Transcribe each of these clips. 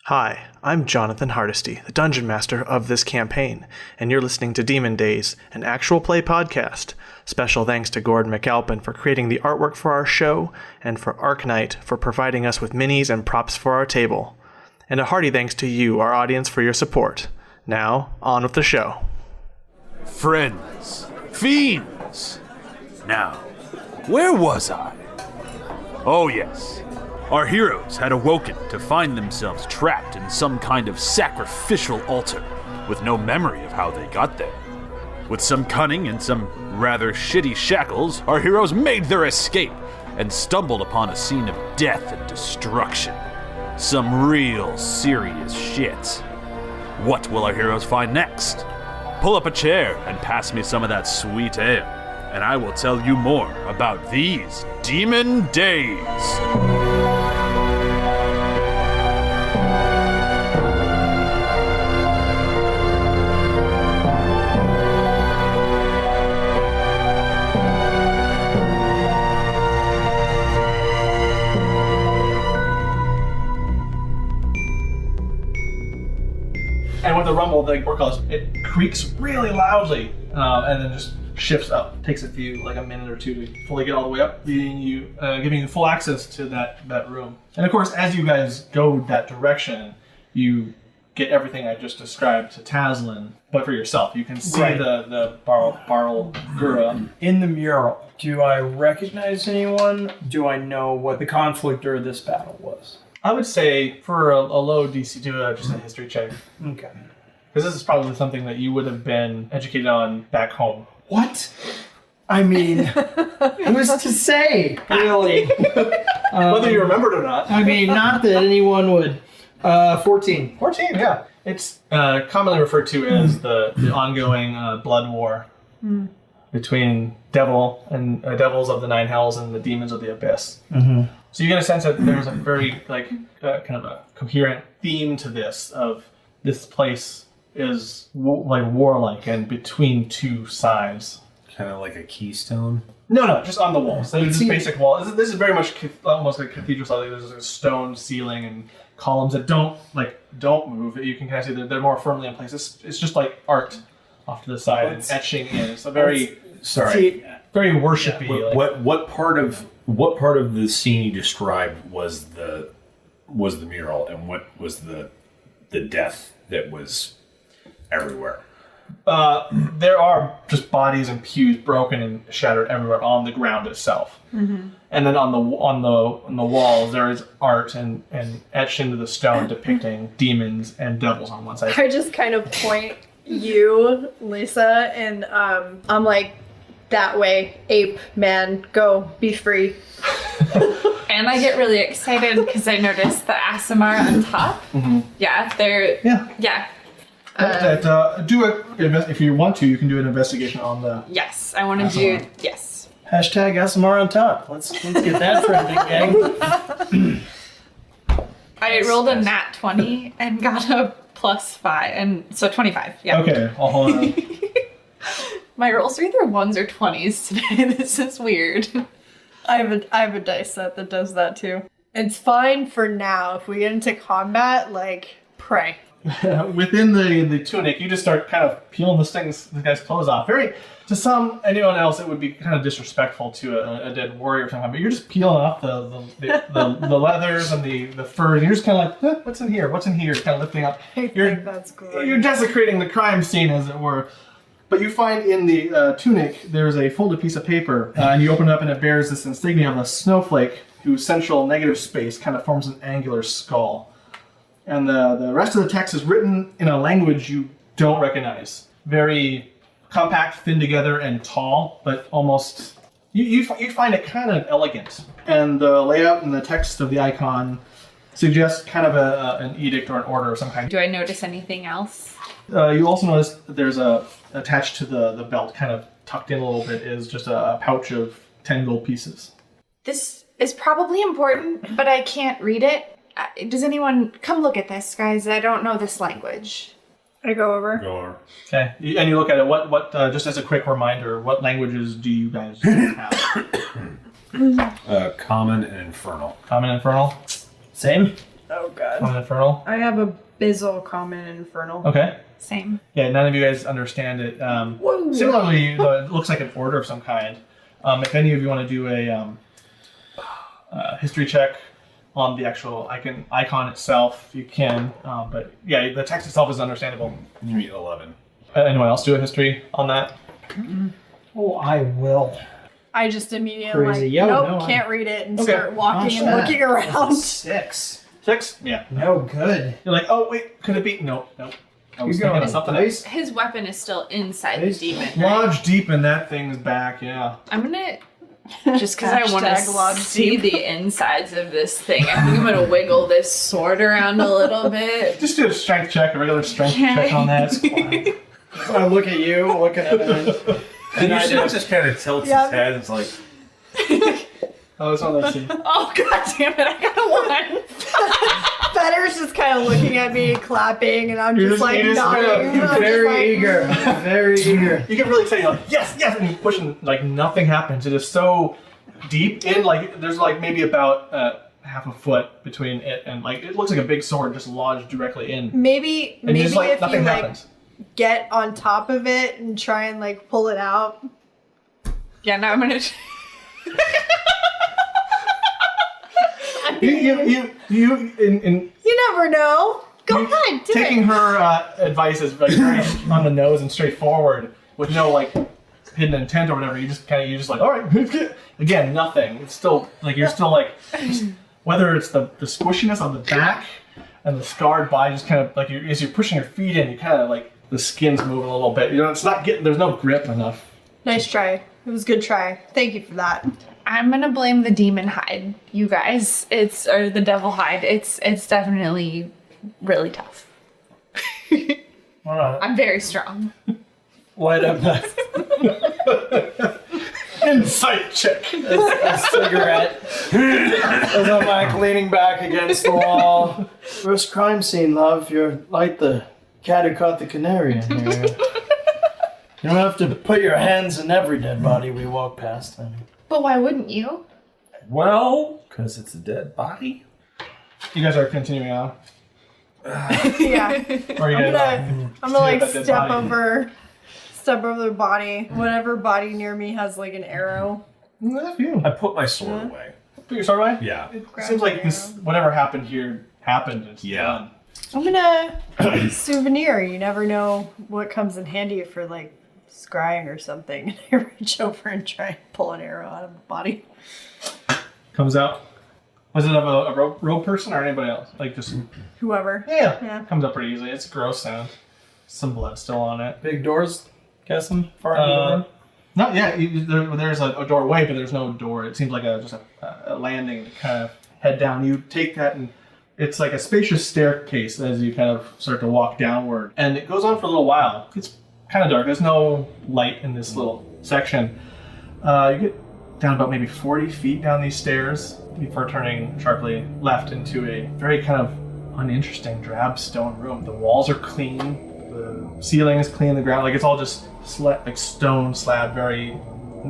Hi, I'm Jonathan Hardesty, the Dungeon Master of this campaign, and you're listening to Demon Dayz, an actual play podcast. Special thanks to Gordon McAlpin for creating the artwork for our show, and for ArcKnight for providing us with minis and props for our table. And a hearty thanks to you, our audience, for your support. Now, on with the show. Friends, fiends. Now, where was I? Oh yes. Our heroes had awoken to find themselves trapped in some kind of sacrificial altar, with no memory of how they got there. With some cunning and some rather shitty shackles, our heroes made their escape and stumbled upon a scene of death and destruction. Some real serious shit. What will our heroes find next? Pull up a chair and pass me some of that sweet ale, and I will tell you more about these Demon Dayz. And with the rumble, the portcullis, it creaks really loudly, and then just shifts up. Takes a minute or two to fully get all the way up, leading you, giving you full access to that room. And of course, as you guys go that direction, you get everything I just described to Tazlin, but for yourself. You can see the Barl Gura. In the mural, do I recognize anyone? Do I know what the conflict or this battle was? I would say for a low DC, do just a history check. Okay. Because this is probably something that you would have been educated on back home. What? I mean, who's to say, really? Whether you remembered or not. I mean, not that anyone would. 14. 14, yeah. It's commonly referred to as the ongoing blood war between devils of the Nine Hells and the demons of the Abyss. Mm-hmm. So you get a sense that there's a very kind of a coherent theme to this. Of this place is warlike and between two sides. Kind of like a keystone? No, just on the walls. So there's this basic wall. This is very much almost like cathedral style. There's a stone ceiling and columns that don't move. You can kind of see they're more firmly in place. It's just like art off to the side and etching in. It's a very very worshipy. Yeah. What part of the scene you described was the mural, and what was the death that was everywhere? There are just bodies and pews broken and shattered everywhere on the ground itself. Mm-hmm. And then on the walls there is art and etched into the stone depicting demons and devils on one side. I just kind of point you, Lisa, and I'm like, that way, ape man, go, be free. And I get really excited because I noticed the Asimar on top. Mm-hmm. Yeah, they're... Yeah. If you want to, you can do an investigation on the... Yes, I want to do... Yes. Hashtag SMR on top. Let's get that trending, gang. I rolled a nat 20 and got a +5, and so 25. Yeah. Okay, I'll hold on. My rolls are either 1s or 20s today. This is weird. I have a dice set that does that too. It's fine for now. If we get into combat, pray. Within the tunic, you just start kind of peeling this guy's clothes off. Anyone else, it would be kind of disrespectful to a dead warrior or something. But you're just peeling off the leathers and the fur. And you're just kind of like, what's in here? What's in here? Kind of lifting up. I think that's great. You're desecrating the crime scene, as it were. But you find in the tunic, there's a folded piece of paper, and you open it up and it bears this insignia of a snowflake whose central negative space kind of forms an angular skull. And the rest of the text is written in a language you don't recognize. Very compact, thin together, and tall, but almost... You find it kind of elegant. And the layout and the text of the icon suggests kind of an edict or an order of some kind. Do I notice anything else? You also notice that there's attached to the belt, kind of tucked in a little bit, is just a pouch of 10 gold pieces. This is probably important, but I can't read it. Does anyone come look at this, guys? I don't know this language. I go over. Okay, and you look at it. What? Just as a quick reminder, what languages do you guys have? Common and Infernal. Common and Infernal. Same. Oh god. On Infernal? I have a Bizzle common Infernal. Okay. Same. Yeah, none of you guys understand it. Similarly, though, it looks like an order of some kind. If any of you want to do a history check on the actual icon itself, you can. But yeah, the text itself is understandable. You mean 11. Anyone else do a history on that? Oh, I will. I just immediately Crazy. like, Yo, nope, no, can't read it and Okay. start walking Gosh, and that- looking around. 6. 6? Yeah. No good. You're like, oh wait, could it be? Nope. I was You thinking going of something dice? His weapon is still inside the Dice? demon. right? Lodge deep in that thing's back. Yeah. I'm gonna just because I want Hashtag lodge to see deep. the insides of this thing. I think I'm gonna wiggle this sword around a little bit. Just do a strength check, a regular strength check on that. It's fine. I look at you, looking at it. And you just kind of tilts Yeah. his head. It's like, Oh, it's on that scene. Oh god damn it! I got a 1. Fetter's just kind of looking at me, clapping, and I'm just like nodding. you're I'm just Very like, eager. Very eager. You get really excited. You're like, yes, yes, and you push, and like nothing happens. It is so deep in, like there's like maybe about half a foot between it and like it looks like a big sword just lodged directly in. Maybe And just like if you nothing like happens. get on top of it and try and like pull it out. Yeah, no, I'm gonna. You in You never know. Go ahead, do taking it. her advice is like very on the nose and straightforward with no like hidden intent or whatever. You're just like, all right, again, nothing. It's still like you're still like whether it's the squishiness on the back and the scarred body, just kind of like as you're pushing your feet in, you kind of like the skin's moving a little bit. You know, it's not getting. There's no grip enough. Nice try. It was a good try. Thank you for that. I'm gonna blame the demon hide, you guys. Or the devil hide. It's definitely really tough. Alright. I'm very strong. Light up that Insight check. cigarette. As I'm like leaning back against the wall. First crime scene, love. You're like the cat who caught the canary in here. You don't have to put your hands in every dead body we walk past. But why wouldn't you? well, because it's a dead body. You guys are continuing on. Yeah. Or are you guys I'm gonna like that dead step body. over the body. Whatever body near me has like an arrow. That's you. I put my sword away. Put your sword away? Yeah. It seems like this, whatever happened here happened. It's Yeah. done. I'm gonna souvenir. You never know what comes in handy for like scrying or something. I reach over and try and pull an arrow out of the body. Comes out. Was it of a rogue person or anybody else? Like just Whoever. yeah. Comes out pretty easily. It's a gross sound. Some blood still on it. Big doors, guessing? Far into the room? Not yet. There's a doorway, but there's no door. It seems like just a landing to kind of head down. You take that and it's like a spacious staircase as you kind of start to walk downward. And it goes on for a little while. It's kind of dark. There's no light in this little section. You get down about maybe 40 feet down these stairs before turning sharply left into a very kind of uninteresting drab stone room. The walls are clean. The ceiling is clean. The ground, like it's all just like stone slab, very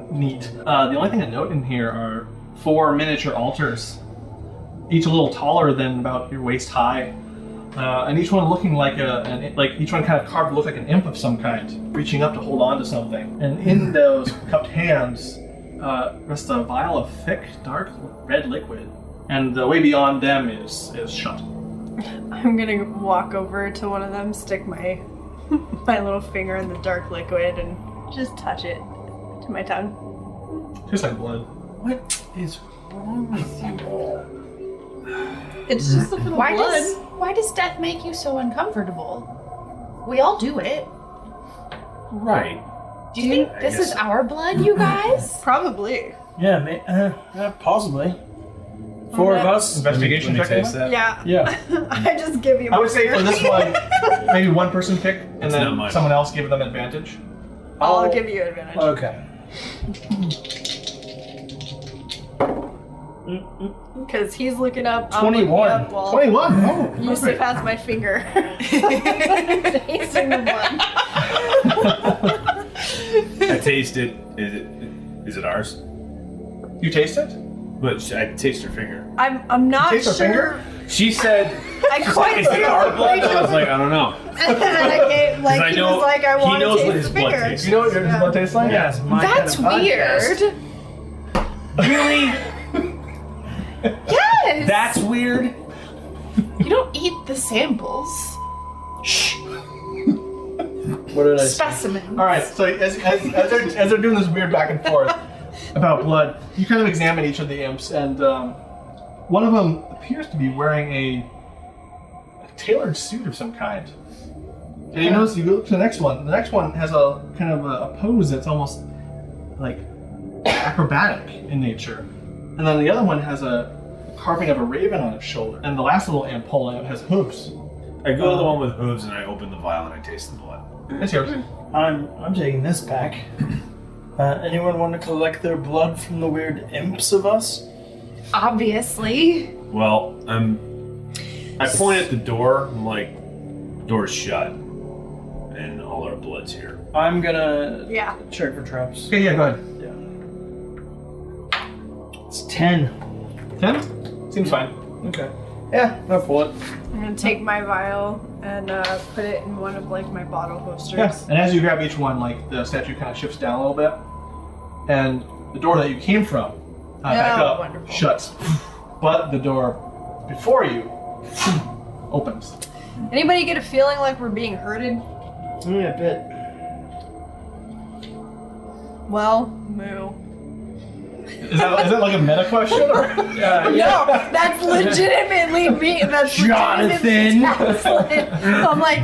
neat. The only thing to note in here are 4 miniature altars, each a little taller than about your waist high, and each one looking like each one kind of carved to look like an imp of some kind, reaching up to hold on to something. And in those cupped hands rests a vial of thick, dark red liquid, and the way beyond them is shut. I'm gonna walk over to one of them, stick my little finger in the dark liquid, and just touch it to my tongue. Tastes like blood. What is wrong with you? It's just a little Why blood. does death make you so uncomfortable? We all do it. Right. Do you think this is our blood, you guys? Probably. Yeah, possibly. 4 of us. Investigation check. taste that. Yeah. Yeah. I just give you I would say for this one, maybe one person pick, and It's not then mine. someone else give them advantage. I'll give you advantage. Okay. Because he's looking up. I'm 21. looking up while 21. Oh, you slip past my finger. Tasting the blood. I taste it. Is it ours? You taste it? But I taste your finger. I'm not Taste her sure. finger? She said, I quite "Is it our blood?" I was like, "I don't know." And I gave, like, I he know was like, I he want knows to what taste his the blood finger. tastes. You know what your blood tastes like? Yeah, it's my That's kind of podcast. weird. Really? Yes. That's weird. You don't eat the samples. What did I say? Specimens. All right. So as they're doing this weird back and forth about blood, you kind of examine each of the imps, and one of them appears to be wearing a tailored suit of some kind. And you notice, you look to the next one. The next one has a kind of a pose that's almost like acrobatic in nature. And then the other one has a carving of a raven on its shoulder. And the last little imp pulling out has hooves. I go to the one with hooves and I open the vial and I taste the blood. It's yours. I'm taking this back. Anyone want to collect their blood from the weird imps of us? Obviously. Well, I point at the door. I'm like, "Door's shut, and all our blood's here." I'm gonna Yeah. check for traps. Okay, yeah, go ahead. It's 10. 10? Seems fine. Okay. Yeah, I'll pull it. I'm gonna take my vial and put it in one of like my bottle holsters. Yeah. And as you grab each one, like the statue kind of shifts down a little bit, and the door that you came from back up wonderful. shuts, but the door before you opens. Anybody get a feeling like we're being herded? Yeah, a bit. Well, moo. Is that like a meta question? Or? No, that's legitimately me. That's Jonathan! legitimately I'm like,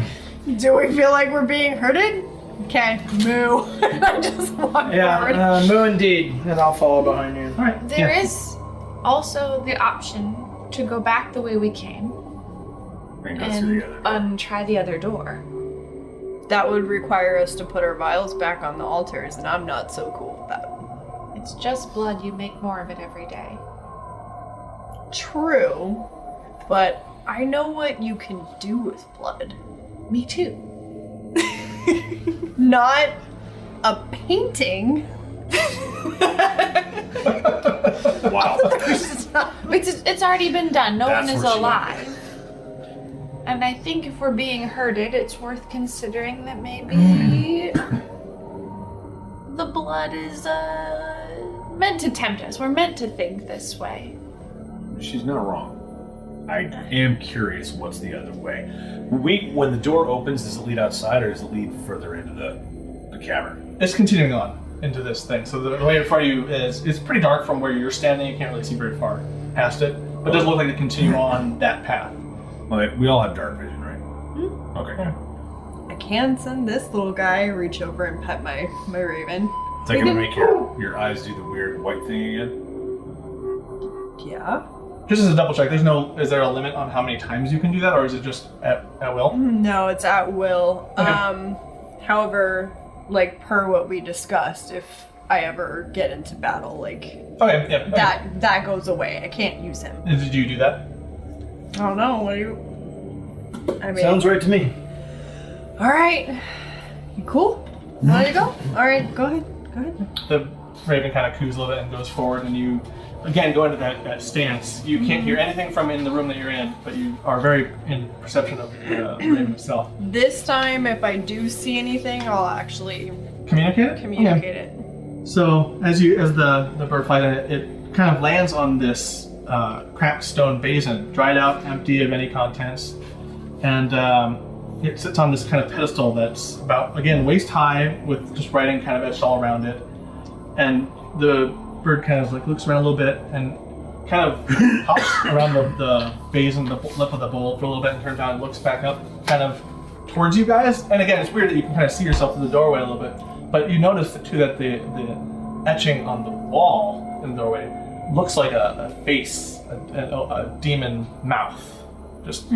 do we feel like we're being herded? Okay, moo. I just walk forward. Yeah, moo indeed. And I'll follow behind you. All right. There is also the option to go back the way we came And go through and the other. try the other door. That would require us to put our vials back on the altars, and I'm not so cool with that. It's just blood. You make more of it every day. True, but I know what you can do with blood. Me too. Not a painting. Wow. It's already been done. No That's one is where she alive. And I think if we're being herded, it's worth considering that maybe the blood is meant to tempt us. We're meant to think this way. She's not wrong. I am curious what's the other way. When the door opens, does it lead outside or does it lead further into the cavern? It's continuing on into this thing. So the way in front of you is, it's pretty dark from where you're standing. You can't really see very far past it. But it doesn't look like they continue on that path. Well, we all have dark vision, right? Okay. Yeah. I can send this little guy reach over and pet my raven. Is that gonna make your eyes do the weird white thing again? Yeah. Just as a double check, is there a limit on how many times you can do that, or is it just at will? No, it's at will. Okay. However, like per what we discussed, if I ever get into battle, like Okay, yeah. Okay. that goes away. I can't use him. Did you do that? I don't know. What do you? I mean, Sounds right to me. all right. You cool? Want to go? All right, go ahead. Go ahead. The raven kind of coos a little bit and goes forward, and you again go into that stance. You can't hear anything from in the room that you're in, but you are very in perception of the raven itself. This time, if I do see anything, I'll actually Communicate it? communicate it. So as the bird flies in, it kind of lands on this cracked stone basin, dried out, empty of any contents, and it sits on this kind of pedestal that's about, again, waist high with just writing kind of etched all around it. And the bird kind of like looks around a little bit and kind of hops around the basin, the lip of the bowl for a little bit, and turns around and looks back up kind of towards you guys. And again, it's weird that you can kind of see yourself through the doorway a little bit, but you notice too that the etching on the wall in the doorway looks like a face, a demon mouth, just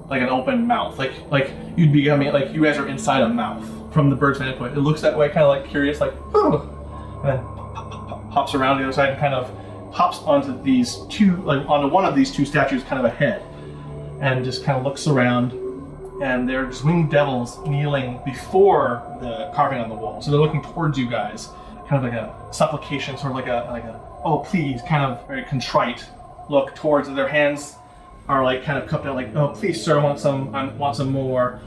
like an open mouth, like you'd be, I mean, like you guys are inside a mouth from the bird's vantage point. It looks that way, kind of like curious, like, oh, and then hops around the other side and kind of hops onto these two, like onto one of these two statues, kind of a head, and just kind of looks around. And there's winged devils kneeling before the carving on the wall. So they're looking towards you guys, kind of like a supplication, sort of like a oh please, kind of very contrite look towards their hands are like kind of cupped out, like, "Oh, please, sir, I want some more."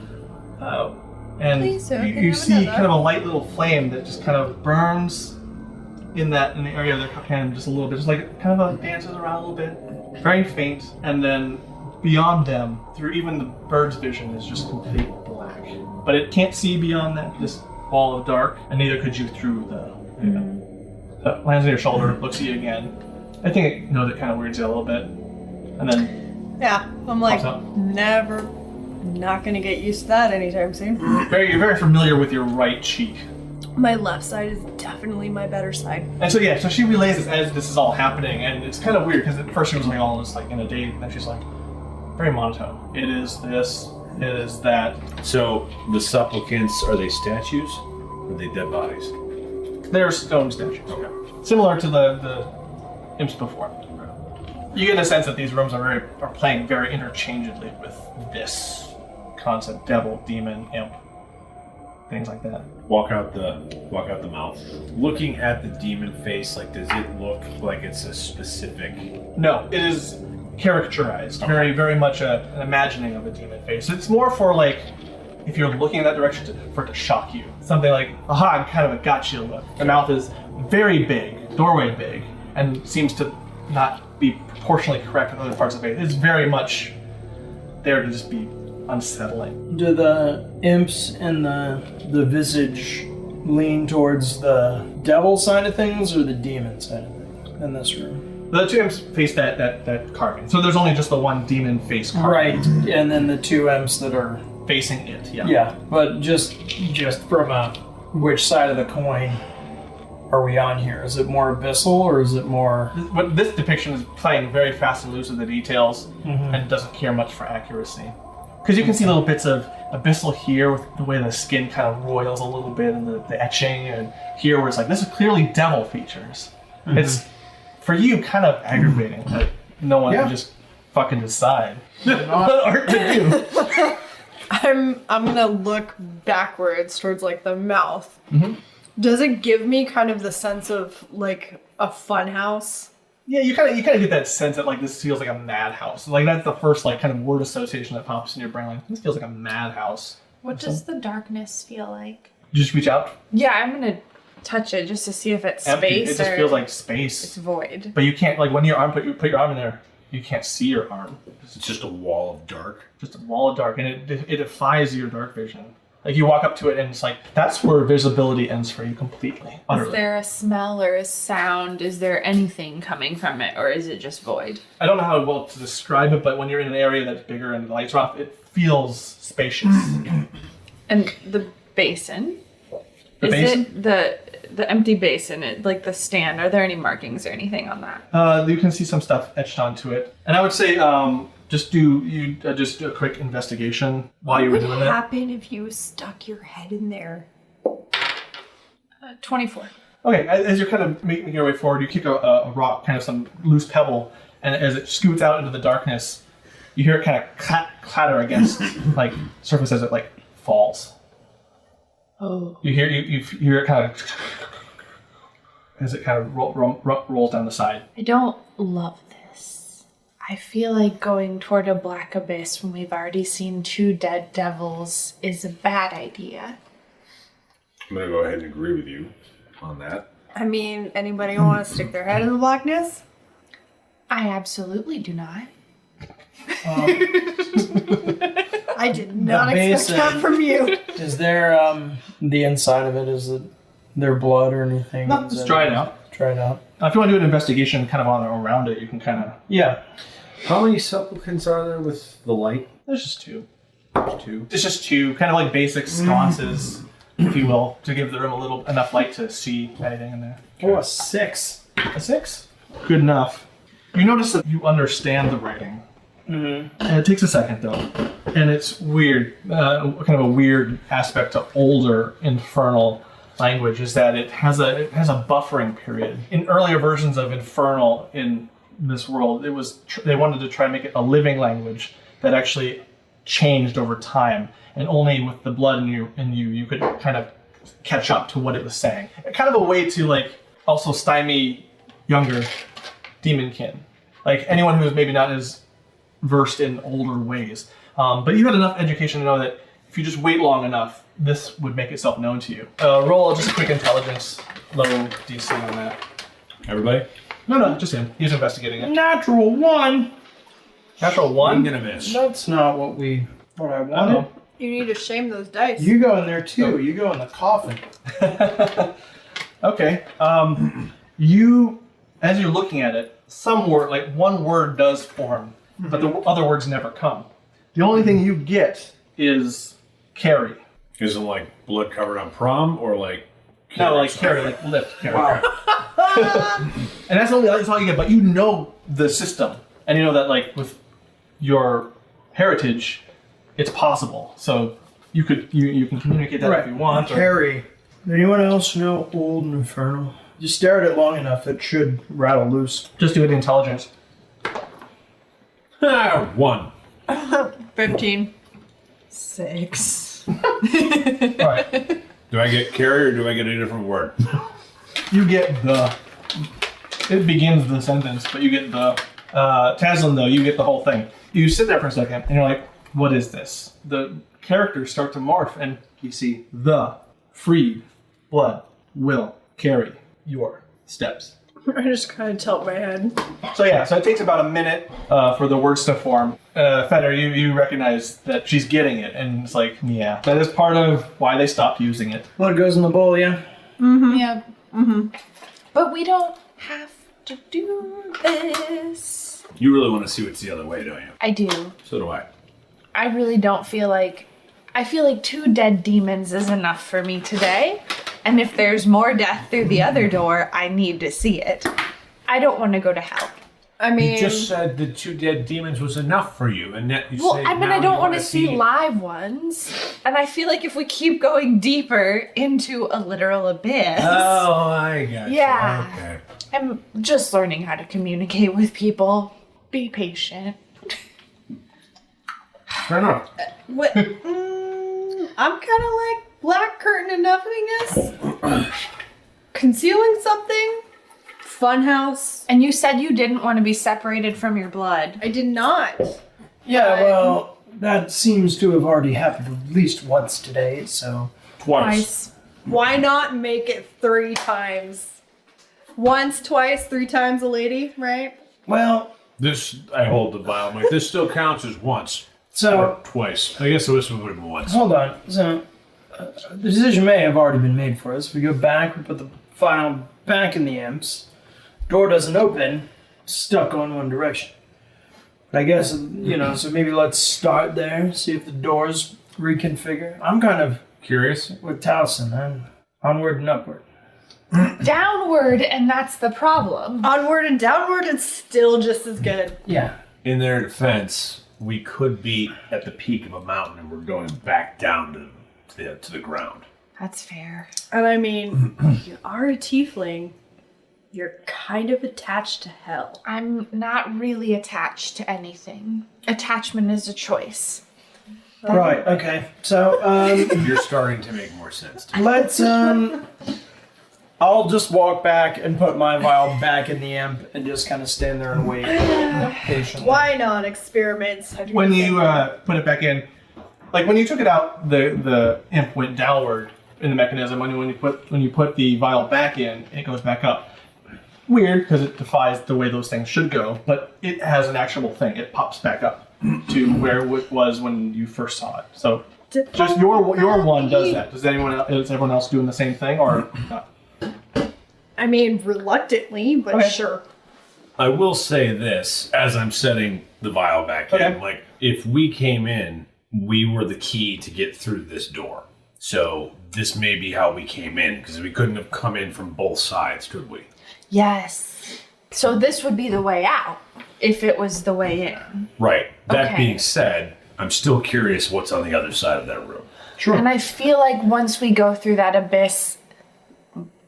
And Please, sir, you can I have see another? kind of a light little flame that just kind of burns in the area of their cup hand just a little bit, just like kind of dances around a little bit, very faint, and then beyond them, through even the bird's vision, is just complete black. But it can't see beyond this wall of dark, and neither could you through the lands on your shoulder, looks at you again. I think it knows it kind of weirds you a little bit, and then Yeah, I'm like, pops up. not gonna get used to that anytime soon. You're very familiar with your right cheek. My left side is definitely my better side. And so so she relays this as this is all happening, and it's kind of weird because at first she was like all just like in a daze, and then she's like very monotone. It is this, it is that. So the supplicants, are they statues or are they dead bodies? They're stone statues. Okay. Similar to the imps before. You get a sense that these rooms are playing very interchangeably with this concept: devil, demon, imp, things like that. Walk out the mouth. Looking at the demon face, like, does it look like it's a specific? No, it is caricaturized. Very much an imagining of a demon face. It's more for like if you're looking in that direction for it to shock you. Something like, aha, kind of a gotcha look. The mouth is very big, doorway big, and seems to not be proportionally correct with other parts of it. It's very much there to just be unsettling. Do the imps and the visage lean towards the devil side of things or the demon side of things in this room? The two imps face that carving. So there's only just the one demon face carving. Right, and then the two imps that are Facing it, yeah. yeah. But just from which side of the coin are we on here? Is it more abyssal or is it more? But this depiction is playing very fast and loose with the details and doesn't care much for accuracy. Because you can see little bits of abyssal here with the way the skin kind of roils a little bit and the etching, and here where it's like, this is clearly devil features. It's, for you, kind of aggravating that no one can just fucking decide what art to do. I'm gonna look backwards towards like the mouth. Does it give me kind of the sense of like a fun house? Yeah, you kind of get that sense that like this feels like a madhouse. Like that's the first like kind of word association that pops in your brain. Like this feels like a madhouse. What does the darkness feel like? You just reach out. Yeah, I'm gonna touch it just to see if it's Empty. space It just or feels like space. it's void. But you can't, like, when your arm put your arm in there, you can't see your arm. It's just a wall of dark. Just a wall of dark, and it defies your dark vision. Like you walk up to it, and it's like that's where visibility ends for you completely. Utterly. Is there a smell or a sound? Is there anything coming from it, or is it just void? I don't know how well to describe it, but when you're in an area that's bigger and the lights are off, it feels spacious. And the basin? The is basin? it the empty basin, like the stand? Are there any markings or anything on that? You can see some stuff etched onto it, and I would say just do a quick investigation while you were doing What that. would happen if you stuck your head in there? 24. Okay, as you're kind of making your way forward, you kick a rock, kind of some loose pebble, and as it scoots out into the darkness, you hear it kind of clatter against like surface as it like falls. Oh. You hear it kind of as it kind of rolls down the side. I don't love this. I feel like going toward a black abyss when we've already seen 2 dead devils is a bad idea. I'm gonna go ahead and agree with you on that. I mean, anybody want to stick their head in the blackness? I absolutely do not. I did not The expect that basin. from you. Is there the inside of it? Is it there blood or anything? No, Is just it- dry it out. Dry it out. If you want to do an investigation kind of on around it, you can kind of. Yeah. How many supplicants are there with the light? There's just 2. There's 2. It's just 2 kind of like basic sconces, if you will, to give the room enough light to see anything in there. Oh, a 6. A 6? Good enough. You notice that you understand the writing. And it takes a second though, and it's weird. Kind of a weird aspect to older infernal language is that it has a buffering period. In earlier versions of infernal in this world, it was they wanted to try and make it a living language that actually changed over time, and only with the blood in you could kind of catch up to what it was saying. Kind of a way to like also stymie younger demonkin, like anyone who's maybe not as versed in older ways. But you had enough education to know that if you just wait long enough, this would make itself known to you. Roll just a quick intelligence, low DC on that. Everybody? No, just him. He's investigating it. Natural 1. Natural I'm 1? gonna miss. That's not what I wanted. You need to shame those dice. You go in there too. You go in the coffin. Okay. You, as you're looking at it, some word, like one word does form, but the other words never come. The only thing you get is carry. Is it like blood covered on prom or like? No, like carry, like lift, carry. Wow. And that's all you get, but you know the system. And you know that, like, with your heritage, it's possible. So you can communicate that if you want. Harry, anyone else know Old and Infernal? You stare at it long enough, it should rattle loose. Just do it intelligence. 1. 15. 6. All right. Do I get carry or do I get a different word? You get the. It begins the sentence, but you get the. Taslin, though, you get the whole thing. You sit there for a second, and you're like, what is this? The characters start to morph, and you see the, freed, blood, will, carry, your steps. I just kind of tilt my head. So it takes about a minute for the words to form. Feder, you recognize that she's getting it, and it's like, yeah, that is part of why they stopped using it. Blood goes in the bowl, yeah? Mm-hmm. Yeah. Mm-hmm. But we don't have to do this. You really want to see what's the other way, don't you? I do. So do I. I really don't feel like... I feel like 2 dead demons is enough for me today. And if there's more death through the other door, I need to see it. I don't want to go to hell. I mean... You just said the 2 dead demons was enough for you, and yet you say I mean, now I don't you want to see live ones. And I feel like if we keep going deeper into a literal abyss... Oh, I got you. Yeah. Okay. I'm just learning how to communicate with people. Be patient. Fair enough. What? I'm kind of like black curtain enough, I guess. Concealing something. Funhouse. And you said you didn't want to be separated from your blood. I did not. Yeah, well, that seems to have already happened at least once today, so... Twice. Why not make it 3 times? Once, twice, 3 times a lady, right? Well, This, I hold the vial. I'm like, this still counts as once. so... Or twice. I guess this one would have been once. Hold on. So, the decision may have already been made for us. We go back, we put the file back in the imps. Door doesn't open, stuck going one direction. But I guess, so maybe let's start there, see if the doors reconfigure. I'm kind of Curious? with Towson, man. Onward and upward. Downward, and that's the problem. Onward and downward, it's still just as good. Yeah. In their defense, we could be at the peak of a mountain and we're going back down to the ground. That's fair. And I mean, you are a tiefling. You're kind of attached to hell. I'm not really attached to anything. Attachment is a choice. Right, okay. So, You're starting to make more sense to me. let's, I'll just walk back and put my vial back in the imp and just kind of stand there and wait patiently. Why not experiments? When you put it back in, like when you took it out, the imp went downward in the mechanism. When you put the vial back in, it goes back up. Weird, because it defies the way those things should go, but it has an actionable thing. It pops back up to where it was when you first saw it. So just your one does that. Is everyone else doing the same thing, or not? I mean, reluctantly, but Okay. sure. I will say this as I'm setting the vial back in. Okay. Like, if we came in, we were the key to get through this door. So this may be how we came in, because we couldn't have come in from both sides, could we? Yes. So this would be the way out if it was the way in. Right. That Okay. being said, I'm still curious what's on the other side of that room. Sure. And I feel like once we go through that abyss,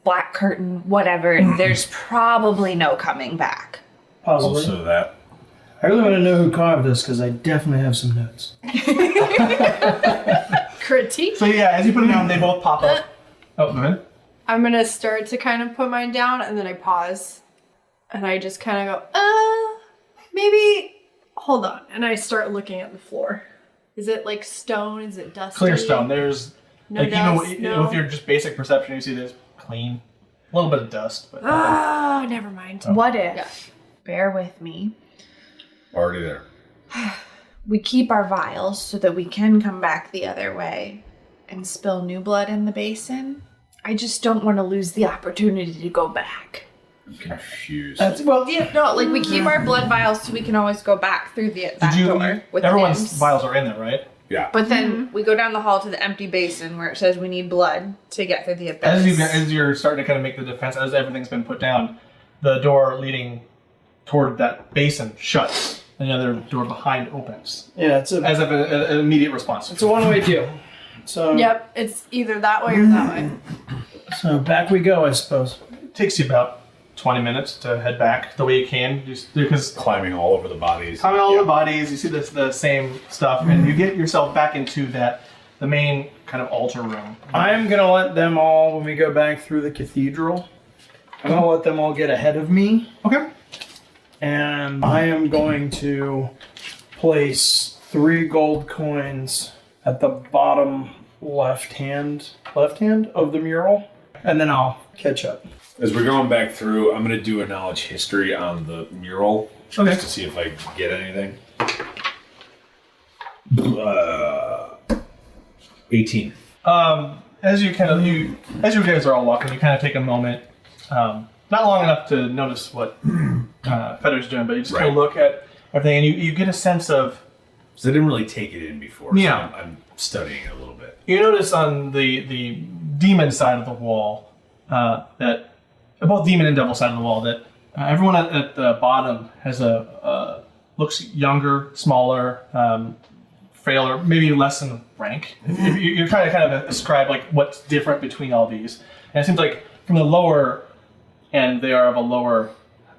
black curtain, whatever, there's probably no coming back. Possibly. Also that. I really want to know who carved this because I definitely have some notes. Critique? So yeah, as you put it down, they both pop up. Oh, go ahead. I'm gonna start to kind of put mine down, and then I pause. And I just kind of go, maybe Hold on. And I start looking at the floor. Is it like stone? Is it dusty? Clear stone. There's No like dust, even no. with your just basic perception, you see there's clean, a little bit of dust, but Oh, never mind. What if, bear with me, Already there. we keep our vials so that we can come back the other way and spill new blood in the basin? I just don't want to lose the opportunity to go back. I'm confused. Yeah, no, like we keep our blood vials so we can always go back through that door with everyone's nibs. vials are in there, right? Yeah. But then we go down the hall to the empty basin where it says we need blood to get through the abyss. As you're starting to kind of make the defense, as everything's been put down, the door leading toward that basin shuts. Another door behind opens. Yeah, it's As if an immediate response. a one-way deal. So Yep, it's either that way or that way. So back we go, I suppose. It takes you about 20 minutes to head back the way you can, just because Climbing all over the bodies. climbing all the bodies, you see the same stuff, and you get yourself back into the main kind of altar room. I am gonna let them all, when we go back through the cathedral, I'm gonna let them all get ahead of me, Okay. and I am going to place 3 gold coins at the bottom left hand of the mural, and then I'll catch up. As we're going back through, I'm going to do a knowledge history on the mural. Okay. Just to see if I get anything. 18. As you guys are all walking, you kind of take a moment, not long enough to notice what Fetter's doing, but you just kind of look at everything, and you get a sense of. So I didn't really take it in before. Yeah. So I'm studying it a little bit. You notice on the demon side of the wall that both demon and devil side of the wall that everyone at the bottom has looks younger, smaller, frailer, maybe less in rank. If you're trying to kind of ascribe like what's different between all these, and it seems like from the lower end they are of a lower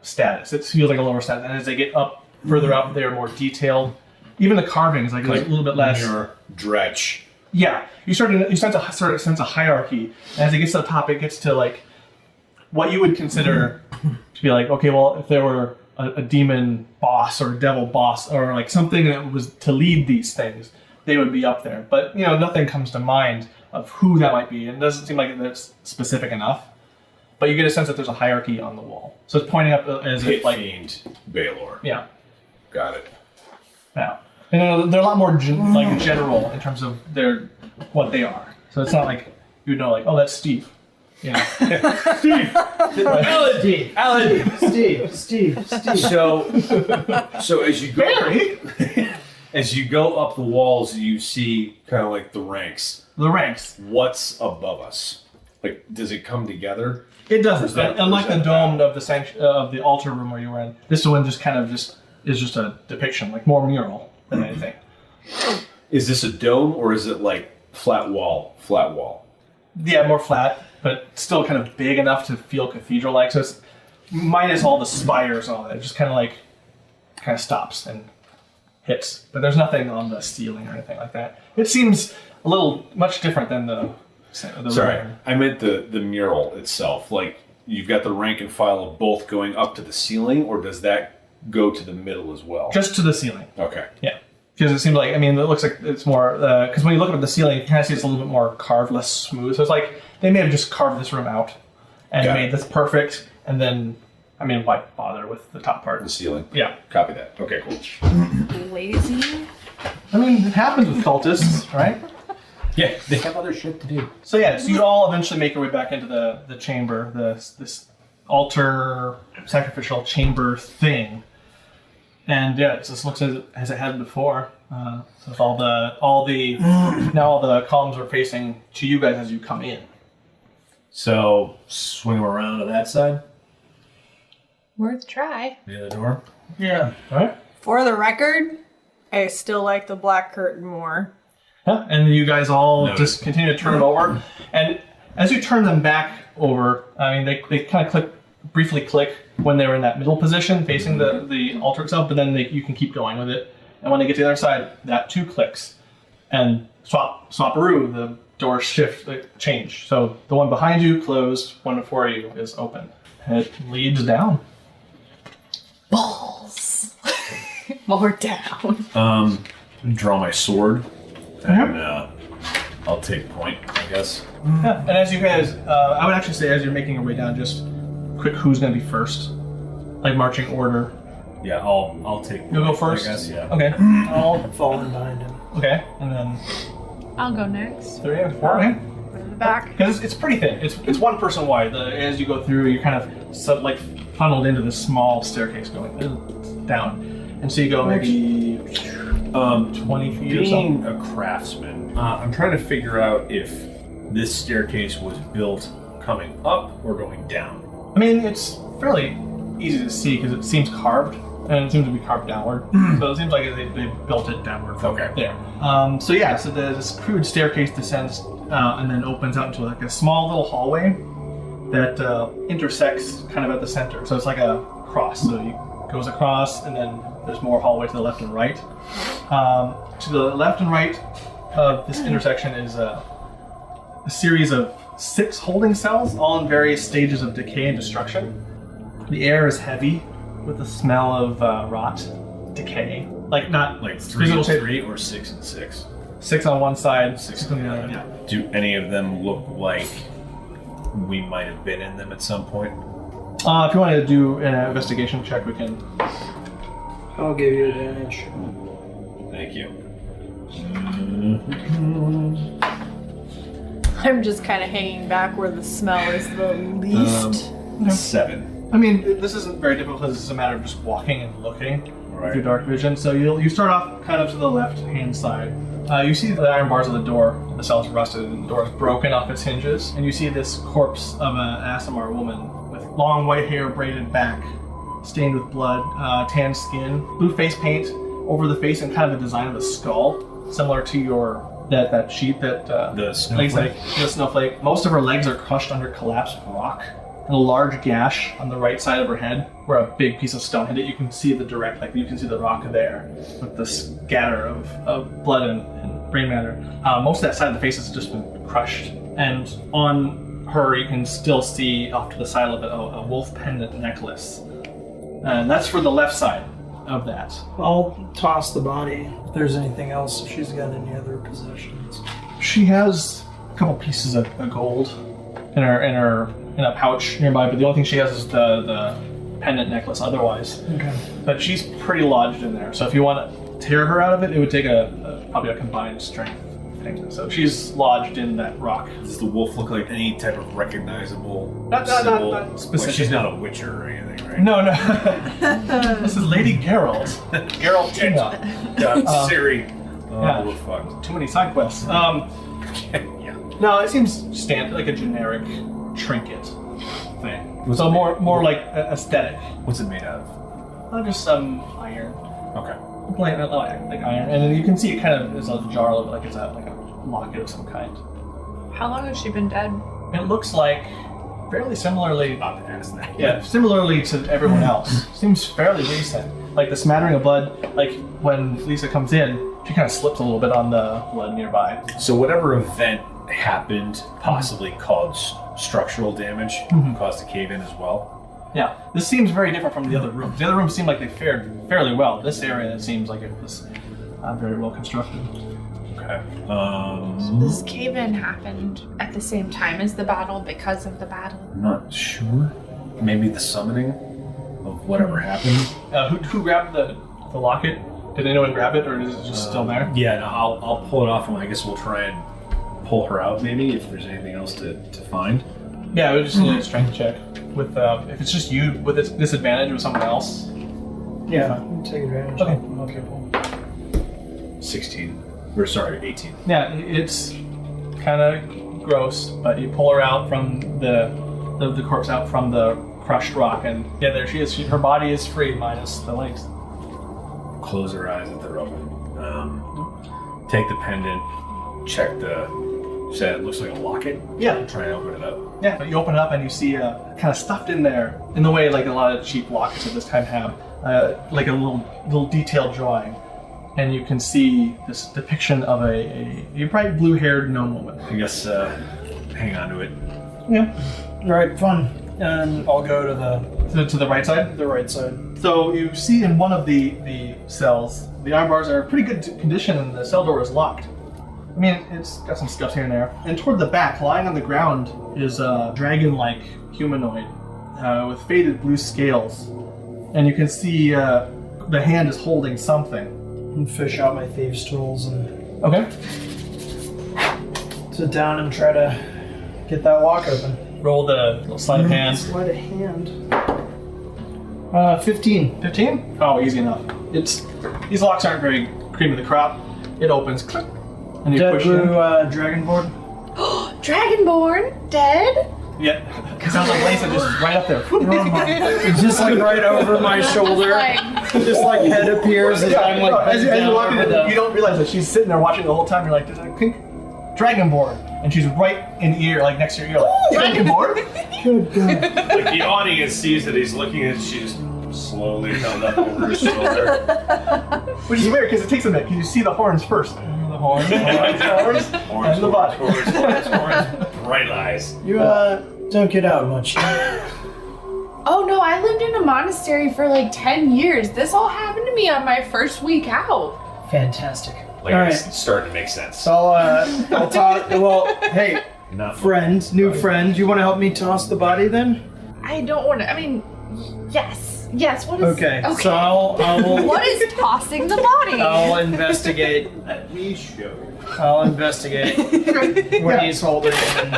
status. It feels like a lower status, and as they get up further up, they are more detailed. Even the carving is like a little bit less. Mirror, dretch. Yeah, you sense a hierarchy, and as it gets to the top, it gets to like what you would consider to be like, okay, well, if there were a demon boss or a devil boss or like something that was to lead these things, they would be up there. But nothing comes to mind of who that might be, and it doesn't seem like that's specific enough. But you get a sense that there's a hierarchy on the wall, so it's pointing up as Pit if like Fiend, Baylor. yeah, Got it. yeah. And they're a lot more general in terms of what they are. So it's not like you know, like, oh, that's Steve. Yeah. Steve. So as you go, Barry! as you go up the walls, you see kind of like the ranks. The ranks. What's above us? Like, does it come together? It doesn't. that- Unlike is the that dome of the altar room where you were in, this one just is just a depiction, like more mural than anything. Is this a dome or is it like flat wall? Flat wall. Yeah, more flat, but still kind of big enough to feel cathedral-like. So it's minus all the spires and all that. It just kind of stops and hits. But there's nothing on the ceiling or anything like that. It seems a little much different than the Sorry, room. I meant the mural itself. Like, you've got the rank and file of both going up to the ceiling, or does that go to the middle as well? Just to the ceiling. Okay. Yeah. Because it seems like, it looks like it's more, because when you look up at the ceiling, you kind of see it's a little bit more carved, less smooth. So it's like they may have just carved this room out and Got made it. this perfect, and then, why bother with the top part? The ceiling. Yeah. Copy that. Okay, cool. Lazy. It happens with cultists, right? Yeah, they have other shit to do. So yeah, so you all eventually make your way back into the chamber, this altar sacrificial chamber thing. And yeah, it just looks as it had before. So with all the columns are facing to you guys as you come in. So, swing around to that side, Worth try. the other door. Yeah. All right. For the record, I still like the black curtain more. Yeah. And you guys all Noted. just continue to turn them over. And as you turn them back over, they kind of briefly click when they were in that middle position facing the altar itself, but then you can keep going with it. And when they get to the other side, that too clicks. And swap-a-roo, the doors change. So the one behind you closed, one before you is open. It leads down. Balls. While we're down. Draw my sword, and I'll take point, I guess. Yeah. And as you guys, I would actually say as you're making your way down, just quick, who's going to be first? Like marching order. Yeah, I'll take. You'll go first. I guess. Yeah. Okay. I'll fall in behind him. Okay. And then I'll go next. 3 and 4. Okay. In the back. Because it's pretty thin. It's one person wide. As you go through, you're kind of like funneled into this small staircase going down, and so you go maybe 20 feet or Being something. a craftsman, I'm trying to figure out if this staircase was built coming up or going down. I mean, it's fairly easy to see because it seems carved, and it seems to be carved downward. So it seems like they built it downward from Okay. there. So this crude staircase descends and then opens out into like a small little hallway that intersects kind of at the center. So it's like a cross. So it goes across, and then there's more hallway to the left and right. To the left and right of this intersection is a series of 6 holding cells, all in various stages of decay and destruction. The air is heavy with the smell of rot, decay. Like not Like because 3 it'll and say 3 or 6 and 6. 6 on one side, 6 6 on the other. Yeah. Do any of them look like we might have been in them at some point? If you want to do an investigation check, we can. I'll give you advantage. Thank you. I'm just kind of hanging back where the smell is the least. 7. I mean, this isn't very difficult because it's a matter of just walking and looking with your dark vision. So you start off kind of to the left-hand side. You see the iron bars of the door. The cell's rusted and the door is broken off its hinges. And you see this corpse of an Aasimar woman with long white hair braided back, stained with blood, tan skin, blue face paint over the face, and kind of a design of a skull, similar to that sheet that The snowflake. the snowflake. Most of her legs are crushed under collapsed rock, and a large gash on the right side of her head where a big piece of stone hit it. You can see you can see the rock there with the scatter of blood and brain matter. Most of that side of the face has just been crushed, and on her you can still see off to the side of it a wolf pendant necklace, and that's for the left side of that. I'll toss the body if there's anything else. If she's got any other possessions. She has a couple pieces of gold in a pouch nearby, but the only thing she has is the pendant necklace otherwise. Okay. But she's pretty lodged in there, so if you want to tear her out of it, it would take probably a combined strength thing. So she's lodged in that rock. Does the wolf look like any type of recognizable Not symbol? specific. Like she's not a witcher or anything, right? No. This is Lady Geralt. Geraltina. Siri. Oh, yeah. we're fucked. Too many side quests. Yeah. No, it seems like a generic trinket thing. So more like aesthetic. What's it made out of? Just some iron. Okay. Like iron, and then you can see it kind of is a jar, like it's like a locket of some kind. How long has she been dead? It looks like fairly similarly. About to ask that. Yeah, similarly to everyone else. Seems fairly recent. Like the smattering of blood. Like when Lisa comes in, she kind of slips a little bit on the blood nearby. So whatever event happened possibly caused structural damage, caused a cave in as well. Yeah, this seems very different from the other rooms. The other rooms seem like they fared fairly well. This area seems like it was very well constructed. Okay. This cave-in happened at the same time as the battle because of the battle. I'm not sure. Maybe the summoning of whatever happened. Who grabbed the locket? Did anyone grab it, or is it just still there? Yeah, no, I'll pull it off, and I guess we'll try and pull her out, maybe, if there's anything else to find. Yeah, we just need a strength check. With if it's just you with this disadvantage with someone else. Yeah, take advantage. Okay. Cool. 16. Or sorry, 18. Yeah, it's kind of gross, but you pull her out from the corpse out from the crushed rock, and yeah, there she is. Her body is free minus the legs. Close her eyes if they're open. Take the pendant, check said it looks like a locket. Yeah. Try and open it up. Yeah, but you open it up and you see kind of stuffed in there, in the way like a lot of cheap lockets of this time have, like a little detailed drawing. And you can see this depiction of a bright blue-haired gnome woman. I guess hang on to it. Yeah. All right, fun. And I'll go to the To the right side? The right side. So you see in one of the cells, the iron bars are in pretty good condition and the cell door is locked. I mean, it's got some scuffs here and there. And toward the back, lying on the ground, is a dragon-like humanoid with faded blue scales. And you can see the hand is holding something. And fish out my thieves' tools and Okay. sit down and try to get that lock open. Roll the little sleight of hand. Sleight of hand. 15. 15? Oh, easy enough. These locks aren't very cream of the crop. It opens, click, and you Dead push blue in. dragonborn. Dragonborn? Dead? Yeah, it sounds like Lisa just right up there. It's just like right over my shoulder. Just like head appears as I'm like as bent you're down walking over in, the- you don't realize that she's sitting there watching the whole time. You're like, there's a pink dragonborn, and she's right in the ear, like next to your ear, like dragonborn. Good God. Like the audience sees that he's looking at, she's slowly held up over his shoulder. Which is weird because it takes a minute because you see the horns first. The horns, horns, and the body. Horns, bright eyes. You don't get out much. Oh no, I lived in a monastery for like 10 years. This all happened to me on my first week out. Fantastic. Like All it's right. starting to make sense. So I'll talk. Well, hey, Not friend, new friend, you want to help me toss the body then? I don't want to, I mean, yes. Yes, what is... Okay. So I'll What is tossing the body? I'll investigate. Let me show you. I'll investigate what he's holding. And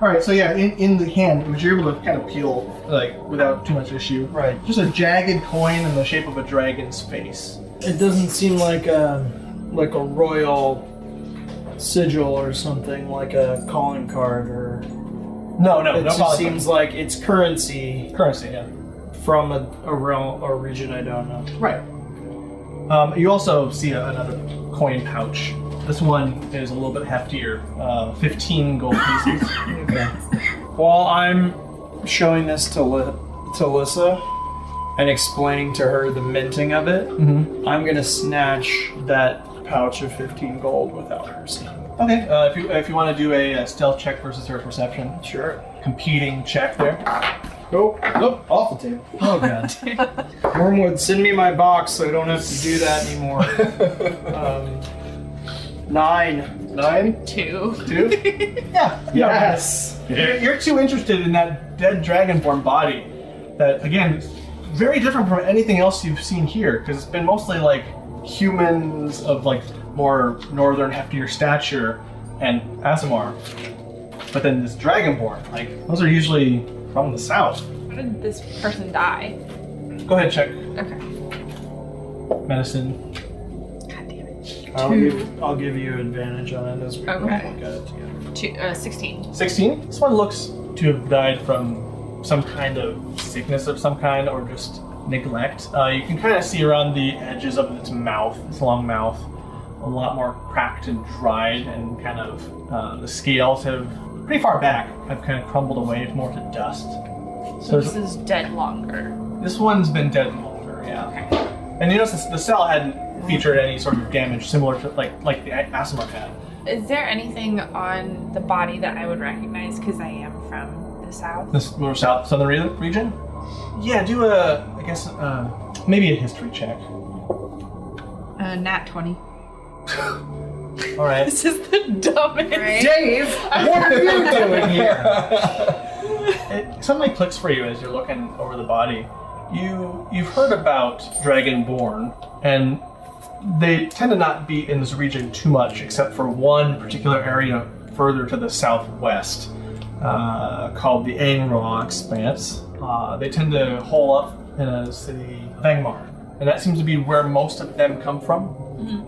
All right, so yeah, in the hand, which you're able to kind of peel like without too much issue. Right. Just a jagged coin in the shape of a dragon's face. it doesn't seem like a royal sigil or something, like a calling card, or No, it just no seems like it's currency currency. Yeah. from a realm or region I don't know. Right. You also see another coin pouch. This one is a little bit heftier, 15 gold pieces. Okay. While I'm showing this to Lissa and explaining to her the minting of it, I'm gonna snatch that pouch of 15 gold without her seeing. Okay. If you want to do a stealth check versus her perception, Sure. competing check there. Oh, Nope, off the table. oh god. Wormwood, send me my box so I don't have to do that anymore. 9. 9, 2. 2. Yeah. Yes. You're too interested in that dead dragonborn body. That again, is very different from anything else you've seen here, because it's been mostly like humans of like more northern, heftier stature and Aasimar. But then this dragonborn, like those are usually from the south. How did this person die? Go ahead, check Okay. medicine. God damn it. I'll give you advantage on it as we both look Okay. at it together. 16. 16. This one looks to have died from some kind of sickness of some kind, or just neglect. You can kind of see around the edges of its mouth, its long mouth, a lot more cracked and dried, and kind of the scales have pretty far back have kind of crumbled away more to dust. So this is dead longer. This one's been dead longer, yeah. And you notice the cell hadn't featured any sort of damage similar to like the Aasimar had. Is there anything on the body that I would recognize because I am from the south? This more southern region? Yeah, do maybe a history check. Nat 20. All right. This is the dumbest. Dave, what are you doing here? It suddenly clicks for you as you're looking over the body. You've heard about Dragonborn, and they tend to not be in this region too much, except for one particular area further to the southwest, called the Angro Expanse. They tend to hole up in a city, Vangmar, and that seems to be where most of them come from.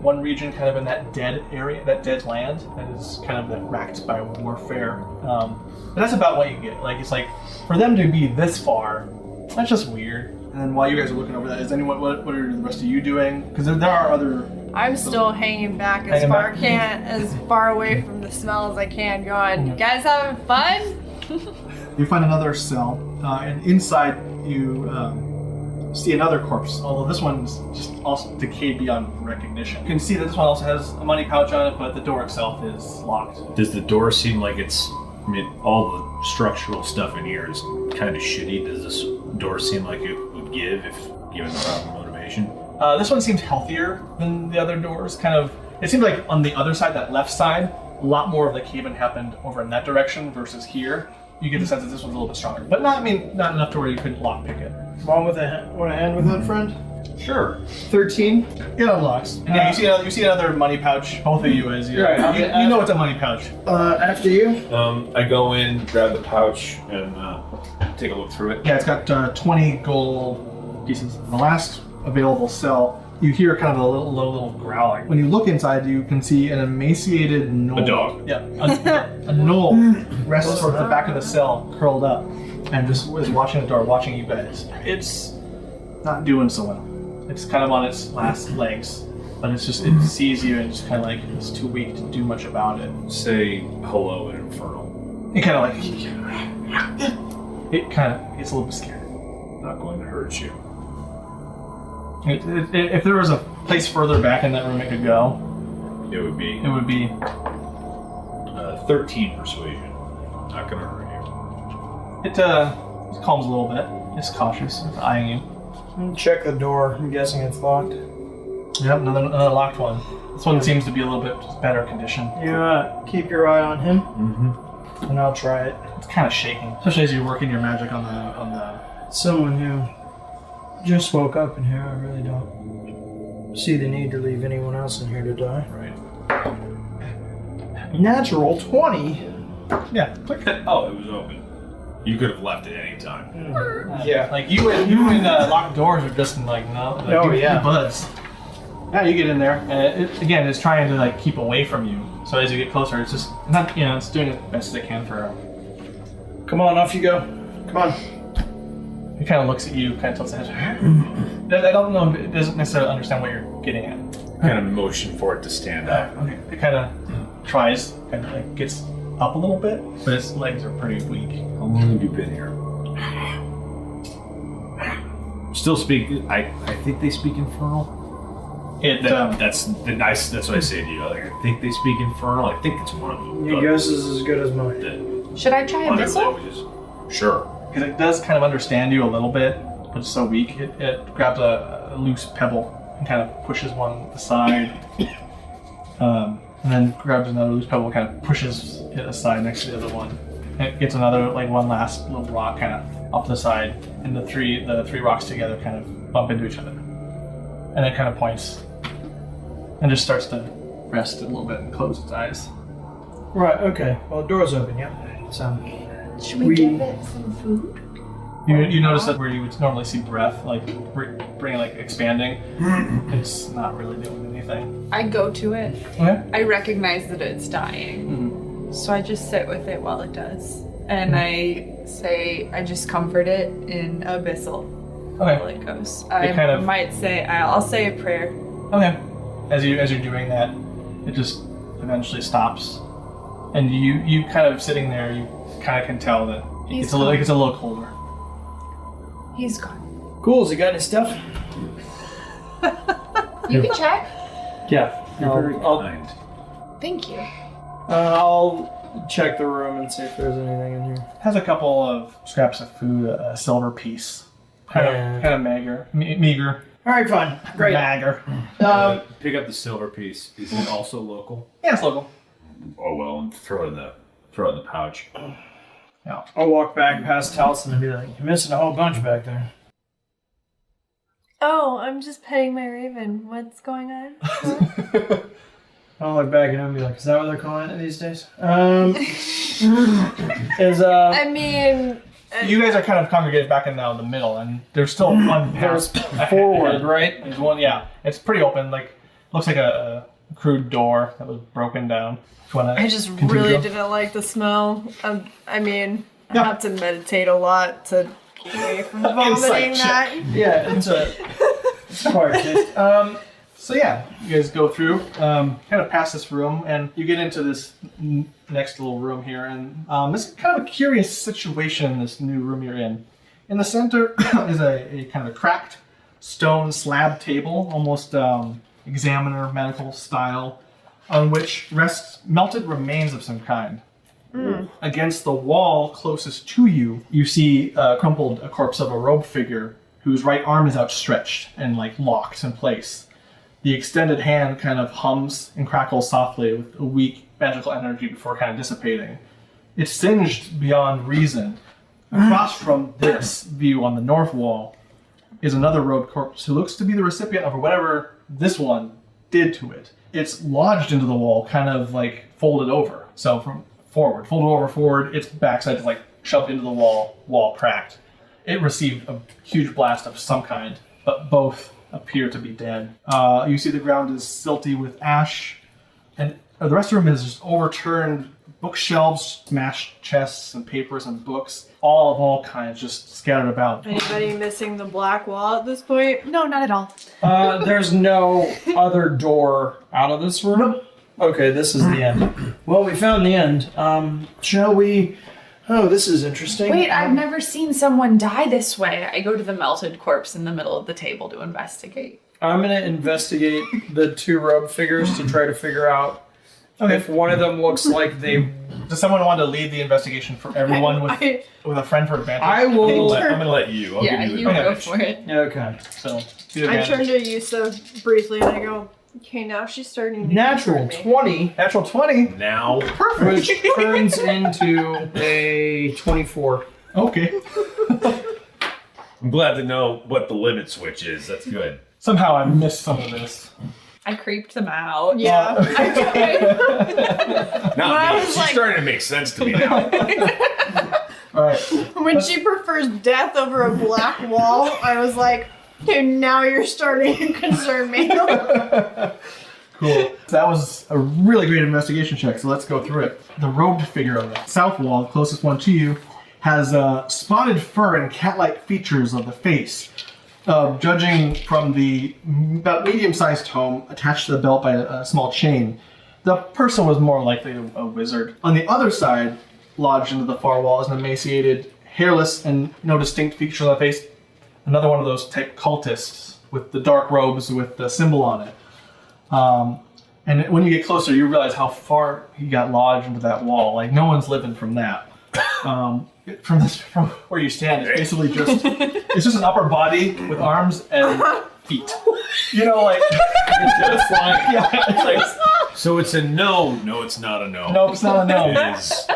One region kind of in that dead area, that dead land, that is kind of racked by warfare. But that's about what you get. Like, it's like, for them to be this far, that's just weird. And then while you guys are looking over that, is anyone, what are the rest of you doing? Because there are other... I'm still hanging back as far away from the smell as I can, going, you guys having fun? You find another cell, and inside you see another corpse, although this one's just also decayed beyond recognition. You can see that this one also has a money pouch on it, but the door itself is locked. Does the door seem like it's? I mean, all the structural stuff in here is kind of shitty. Does this door seem like it would give if given the proper motivation? This one seems healthier than the other doors. It seems like on the other side, that left side, a lot more of the cave-in happened over in that direction versus here. You get the sense that this one's a little bit stronger, but not enough to where you couldn't lockpick it. Want a hand with that, friend? Sure. 13. It unlocks. And yeah, you see another money pouch. Both of you, as you you know it's a money pouch. After you. I go in, grab the pouch, and take a look through it. Yeah, it's got 20 gold pieces. The last available cell, you hear kind of a little growling. When you look inside, you can see an emaciated gnoll. A dog. Yeah, a gnoll rests towards the back of the cell, curled up, and just is watching the door, watching you guys. It's not doing so well. It's kind of on its last legs, but it sees you and just kind of like it's too weak to do much about it. Say hello in Infernal. It kind of it kind of gets a little bit scared. Not going to hurt you. If there was a place further back in that room it could go, It would be 13 persuasion. Not going to hurt you. it calms a little bit. It's cautious. It's eyeing you. Check the door. I'm guessing it's locked. Yep, another locked one. This one seems to be a little bit better condition. You keep your eye on him, Mm-hmm. and I'll try it. It's kind of shaking, especially as you're working your magic on the. Someone who just woke up in here, I really don't see the need to leave anyone else in here to die. Right. Natural 20. Yeah, click. Oh, it was open. You could have left at any time. Yeah. Like you and locked doors are just like no. Like, Oh, you yeah. Buzz. Yeah, you get in there, and it's trying to like keep away from you. So as you get closer, it's just not it's doing the best it can for. Come on, off you go. Come on. It kind of looks at you, kind of tilts its head. I don't know. It doesn't necessarily understand what you're getting at. Kind of motion for it to stand up. Okay. It kind of tries, kind of like gets up a little bit, but its legs are pretty weak. How long have you been here? Still speak. I think they speak Infernal. That's what I say to you. Like, I think they speak Infernal. I think it's one of them. Your guess is as good as mine. Should I try a Other missile? languages. Sure. Because it does kind of understand you a little bit, but it's so weak. It grabs a loose pebble and kind of pushes one aside, and then grabs another loose pebble and kind of pushes it aside next to the other one. And it gets another, like one last little rock kind of off to the side, and the three rocks together kind of bump into each other. And it kind of points and just starts to rest a little bit and close its eyes. Right, okay. Well, the door's open, yeah. So, Should we give it some food? You notice that where you would normally see breath, like bring like expanding, it's not really doing anything. I go to it. Okay. I recognize that it's dying. So I just sit with it while it does. And I say, I just comfort it in abyssal while Okay. it goes. I'll say a prayer. Okay. As you're doing that, it just eventually stops, and you kind of sitting there. You kind of can tell that it's a little colder. He's gone. cool. Has he got any stuff? You can check. Yeah. You're very I'll kind. Thank you. I'll check the room and see if there's anything in here. It has a couple of scraps of food, a silver piece, kind of meager. All right, fine. Great. Mager. Pick up the silver piece. Is it also local? Yeah, it's local. Oh well, and throw it in the pouch. Yeah. I'll walk back past Taliesin and be like, "You're missing a whole bunch back there." Oh, I'm just petting my raven. What's going on? I'll look back at him and be like, "Is that what they're calling it these days?" I mean, You guys are kind of congregated back in now in the middle, and there's still one path forward, right? There's one, yeah. It's pretty open. Like looks like a crude door that was broken down. I just really didn't like the smell. I mean, I have to meditate a lot to keep away from vomiting that. Yeah, it's quite good. So yeah, you guys go through, kind of past this room, and you get into this next little room here, and this is kind of a curious situation in this new room you're in. In the center is a kind of a cracked stone slab table, almost examiner medical style, on which rests melted remains of some kind. Against the wall closest to you, you see crumpled a corpse of a robed figure whose right arm is outstretched and like locked in place. The extended hand kind of hums and crackles softly with a weak magical energy before kind of dissipating. It's singed beyond reason. Across from this view on the north wall is another robed corpse who looks to be the recipient of whatever this one did to it. It's lodged into the wall, kind of like folded over. So from forward, its backside is like shoved into the wall cracked. It received a huge blast of some kind, but both appear to be dead. You see the ground is silty with ash, and the rest of the room is just overturned bookshelves, smashed chests and papers and books, all kinds just scattered about. Anybody missing the black wall at this point? No, not at all. There's no other door out of this room? Nope. Okay, this is the end. Well, we found the end. Shall we... Oh, this is interesting. Wait, I've never seen someone die this way. I go to the melted corpse in the middle of the table to investigate. I'm going to investigate the two robed figures to try to figure out if one of them looks like they... Does someone want to lead the investigation for everyone with a friend for advantage? I will... I'm going to let you. I'll Yeah, give you you the go advantage. for it. Okay. So, I turn to Yusa briefly and I go, okay, now she's starting to Natural concern me. 20, Natural 20. Now, which turns into a 24. Okay. I'm glad to know what the limit switch is. That's good. Somehow I missed some of this. I creeped them out. Yeah. I tried. Not I me. was She's like- starting to make sense to me now. All right. When she prefers death over a black wall, I was like, okay, now you're starting to concern me. Cool. That was a really great investigation check, so let's go through it. The robed figure on the south wall, the closest one to you, has spotted fur and cat-like features of the face. Judging from the about medium-sized tome attached to the belt by a small chain, the person was more likely a wizard. On the other side, lodged into the far wall, is an emaciated, hairless, and no distinct features on the face. Another one of those type cultists with the dark robes with the symbol on it. And when you get closer, you realize how far he got lodged into that wall. Like, no one's living from that. From where you stand, it's basically just an upper body with arms and feet. You know, like it's just like it's like So it's a no. No, it's not a no. nope, it's not a no. It is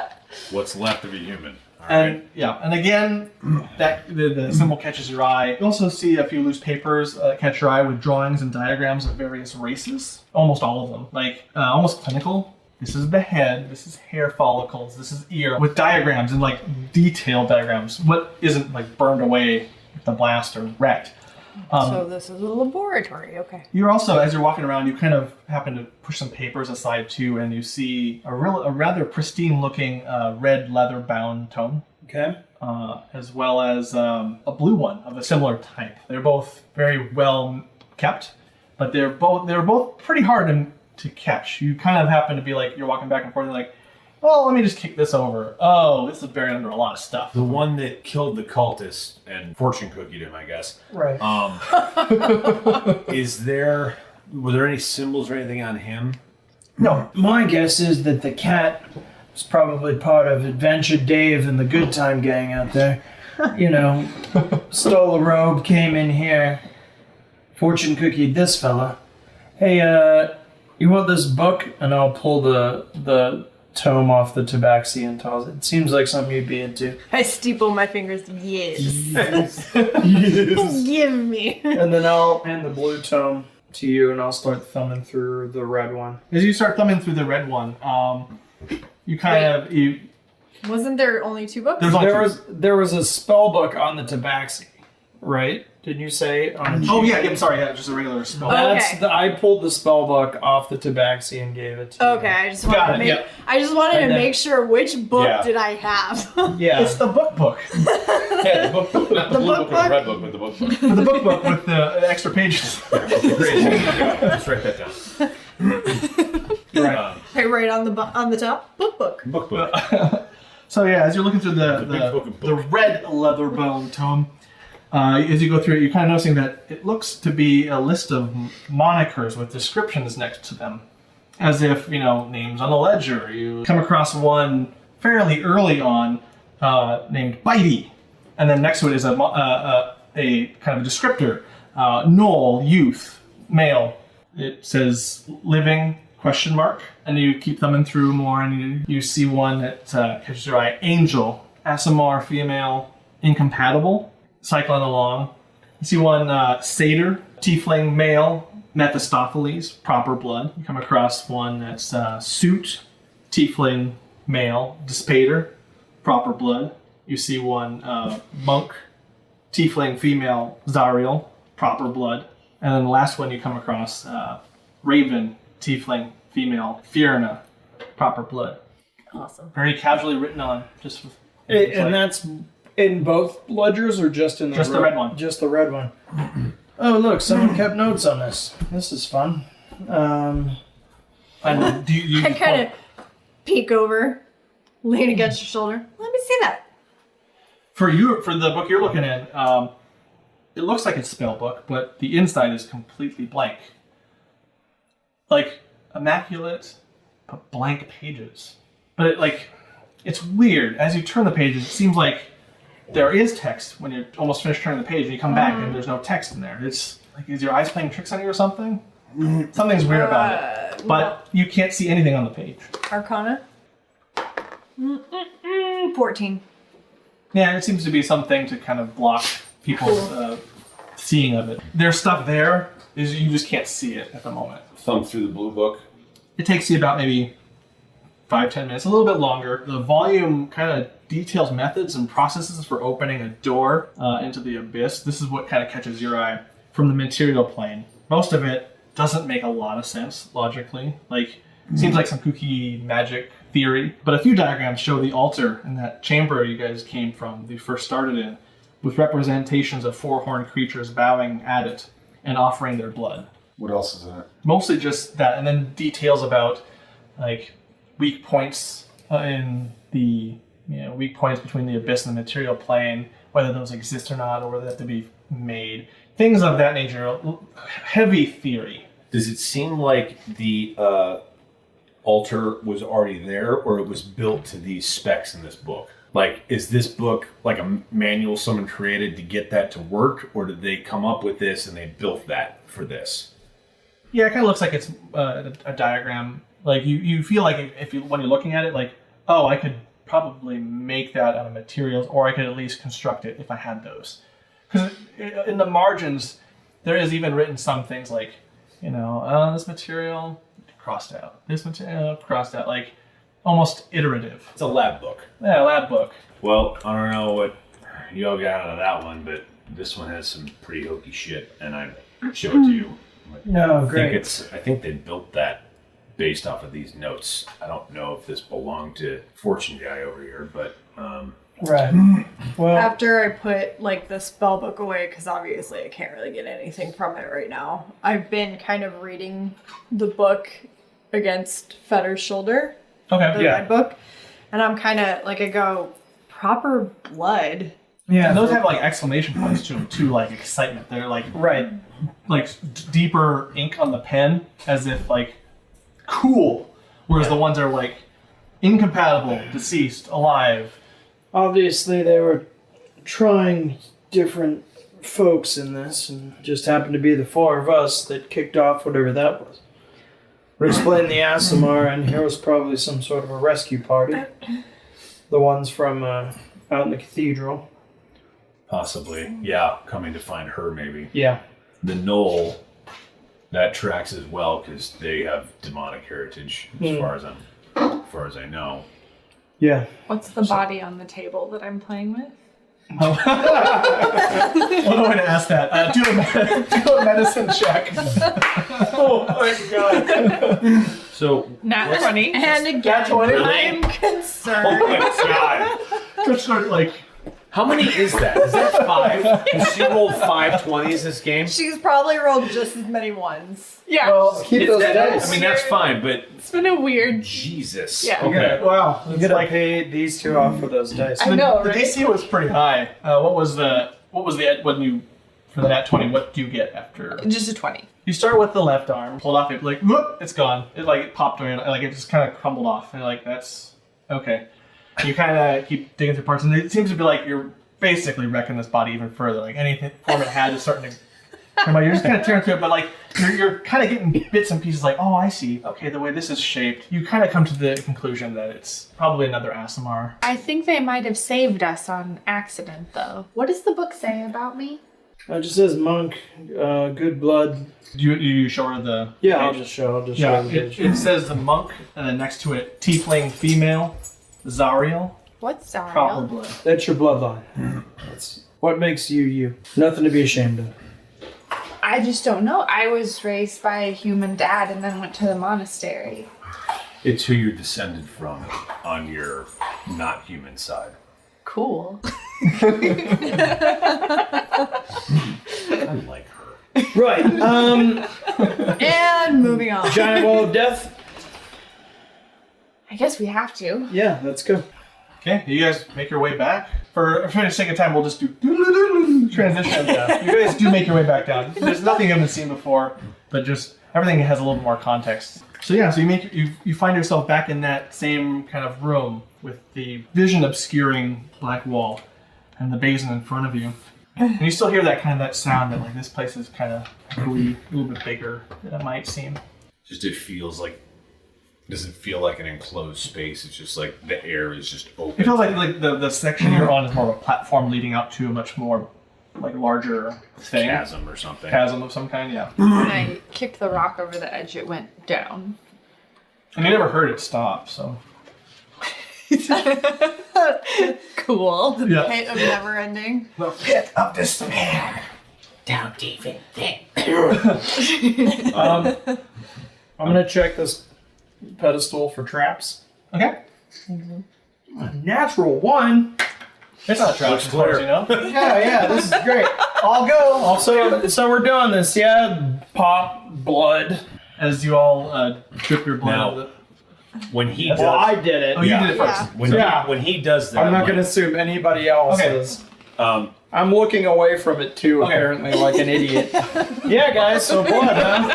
what's left of a human. All And right. yeah, and again, that the symbol catches your eye. You also see a few loose papers catch your eye with drawings and diagrams of various races. Almost all of them, like almost clinical. This is the head. This is hair follicles. This is ear with diagrams and like detailed diagrams. What isn't like burned away with the blast or wrecked. So this is a laboratory, okay. You're also, as you're walking around, you kind of happen to push some papers aside too, and you see a rather pristine-looking red leather-bound tome. Okay. As well as a blue one of a similar type. They're both very well kept, but they're both pretty hard to catch. You kind of happen to be like, you're walking back and forth, and you're like, well, let me just kick this over. Oh, this is buried under a lot of stuff. The one that killed the cultist and fortune cookied him, I guess. Right. Were there any symbols or anything on him? No. My guess is that the cat was probably part of Adventure Dave and the Good Time gang out there. You know, stole a robe, came in here, fortune cookied this fella. Hey, you want this book? And I'll pull the tome off the tabaxi and toss it. It seems like something you'd be into. I steeple my fingers. Yes. Give me. And then I'll hand the blue tome to you, and I'll start thumbing through the red one. As you start thumbing through the red one, you kind of Wasn't there only 2 books? There's only There two. there was a spell book on the tabaxi, right? Didn't you say on? Oh yeah, I'm sorry. Yeah, just a regular spell. Okay. I pulled the spell book off the tabaxi and gave it to Okay, I just wanted Got to it, make yeah. I just wanted to And then- make sure which book Yeah. did I have. you. Yeah. It's the book. Yeah, the book, not the blue book book or the book? red book, but the book book. The book with the extra pages. Great. Let's write that down. Right. right on the top. Book. Book book. So yeah, as you're looking through The big book of the book. red leather bound tome, as you go through it, you're kind of noticing that it looks to be a list of monikers with descriptions next to them, as if names on a ledger. You come across one fairly early on named Bitey. And then next to it is a kind of a descriptor. Knoll, youth, male. It says living, ? And you keep thumbing through more, and you see one that catches your eye. Angel, Asimar, female, incompatible, cycling along. You see one satyr, tiefling, male, Mephistopheles, proper blood. You come across one that's suit, tiefling, male, Dispater, proper blood. You see one monk, tiefling, female, Zariel, proper blood. And then the last one you come across, raven, tiefling, female, Fierna, proper blood. Awesome. Very casually written on, just with, And that's in both ledgers or just in the just the red one. Just the red one. Oh, look, someone kept notes on this. This is fun. And do you I kind of peek over, lean against your shoulder. Let me see that. for the book you're looking at, it looks like a spell book, but the inside is completely blank. Like immaculate, but blank pages. But it's weird. As you turn the pages, it seems like there is text when you're almost finished turning the page, and you come back and there's no text in there. It's like, is your eyes playing tricks on you or something? Something's weird about it. But you can't see anything on the page. Arcana? 14. Yeah, it seems to be something to kind of block people's seeing of it. There's stuff there, is you just can't see it at the moment. Thumb through the blue book. It takes you about maybe 5-10 minutes, a little bit longer. The volume kind of details methods and processes for opening a door into the abyss. This is what kind of catches your eye from the material plane. Most of it doesn't make a lot of sense logically. Seems like some kooky magic theory. But a few diagrams show the altar in that chamber you guys came from, you first started in, with representations of 4-horned creatures bowing at it and offering their blood. What else is in it? Mostly just that, and then details about weak points in the weak points between the abyss and the material plane, whether those exist or not, or whether they have to be made. Things of that nature. Heavy theory. Does it seem like the altar was already there, or it was built to these specs in this book? Is this book like a manual someone created to get that to work, or did they come up with this and they built that for this? Yeah, it kind of looks like it's a diagram. You feel like when you're looking at it, I could probably make that out of materials, or I could at least construct it if I had those. Because in the margins, there is even written some things like, this material crossed out, this material crossed out, almost iterative. It's a lab book. Yeah, lab book. Well, I don't know what you all got out of that one, but this one has some pretty hokey shit, and I show it to you. No, great. I think they built that based off of these notes. I don't know if this belonged to Fortune Guy over here, but Right. Well, After I put the spell book away, because obviously I can't really get anything from it right now, I've been kind of reading the book against Fetter's shoulder, Okay. the red book, and I'm kind of I go, proper blood. yeah, And those have exclamation points to them too, excitement. They're right. Deeper ink on the pen, as if cool. Whereas the ones are incompatible, deceased, alive. Obviously, they were trying different folks in this, and just happened to be the 4 of us that kicked off whatever that was. We're explaining the Asimar, and here was probably some sort of a rescue party. The ones from out in the cathedral. possibly, yeah, coming to find her maybe. Yeah. The Knoll, that tracks as well because they have demonic heritage, as far as I know. Yeah. What's the body on the table that I'm playing with? What am I to ask that? Do a medicine check. Oh my god. So, Nat 20. And again, That's what it is. I'm concerned. oh my god. Just start How many is that? Is that 5? Has she rolled 5 20s this game? She's probably rolled just as many ones. Yeah. Well, keep those dice. I mean, that's fine, but It's been a weird. Jesus. Yeah. Okay. wow. You gotta pay these 2 off for those dice. I know, The right? DC was pretty high. What was the when you for the nat 20? What do you get after? Just a 20. You start with the left arm, pulled off it, whoop, it's gone. It popped away, it just kind of crumbled off. And that's okay. You kind of keep digging through parts, and it seems to be like you're basically wrecking this body even further. Like anything form it had is starting to come out. You're just kind of tearing through it, but like you're kind of getting bits and pieces. Like, oh, I see. Okay, the way this is shaped, you kind of come to the conclusion that it's probably another Aasimar. I think they might have saved us on accident, though. What does the book say about me? It just says monk, good blood. You show her the Yeah, page? I'll just show her the page. it says the monk, and then next to it, tiefling female, Zariel, What's proper Zariel? blood. That's your bloodline. That's what makes you you. Nothing to be ashamed of. I just don't know. I was raised by a human dad and then went to the monastery. It's who you're descended from on your not human side. Cool. I like her. Right. And moving on. Giant wall of death. I guess we have to. Yeah, let's go. Okay, you guys make your way back. For the sake of time, we'll just do transition. Yeah. You guys do make your way back down. There's nothing you haven't seen before, but just everything has a little more context. So yeah, so you find yourself back in that same kind of room with the vision obscuring black wall and the basin in front of you. And you still hear that sound that like this place is kind of a little bit bigger than it might seem. Just it feels like, doesn't feel like an enclosed space. It's just like the air is just open. It feels like the section you're on is more of a platform leading up to a much more like larger thing. Chasm or something. Chasm of some kind, yeah. When I kicked the rock over the edge, it went down. And you never heard it stop, so. Cool. Yeah. Pit of never ending. The pit of despair. Don't even think. I'm gonna check this pedestal for traps. Okay. A natural one. It's not trapped, as far as you know. Yeah, this is great. I'll go. Also, so we're doing this. Yeah, pop blood. As you all drip your blood. Now, with it. when he Well, does, I did it. Oh, you did it first. Yeah. when he does that, I'm not like, gonna assume anybody else Okay. is. Um, looking away from it too, Okay. apparently, like an idiot. Yeah, guys, so blood, huh?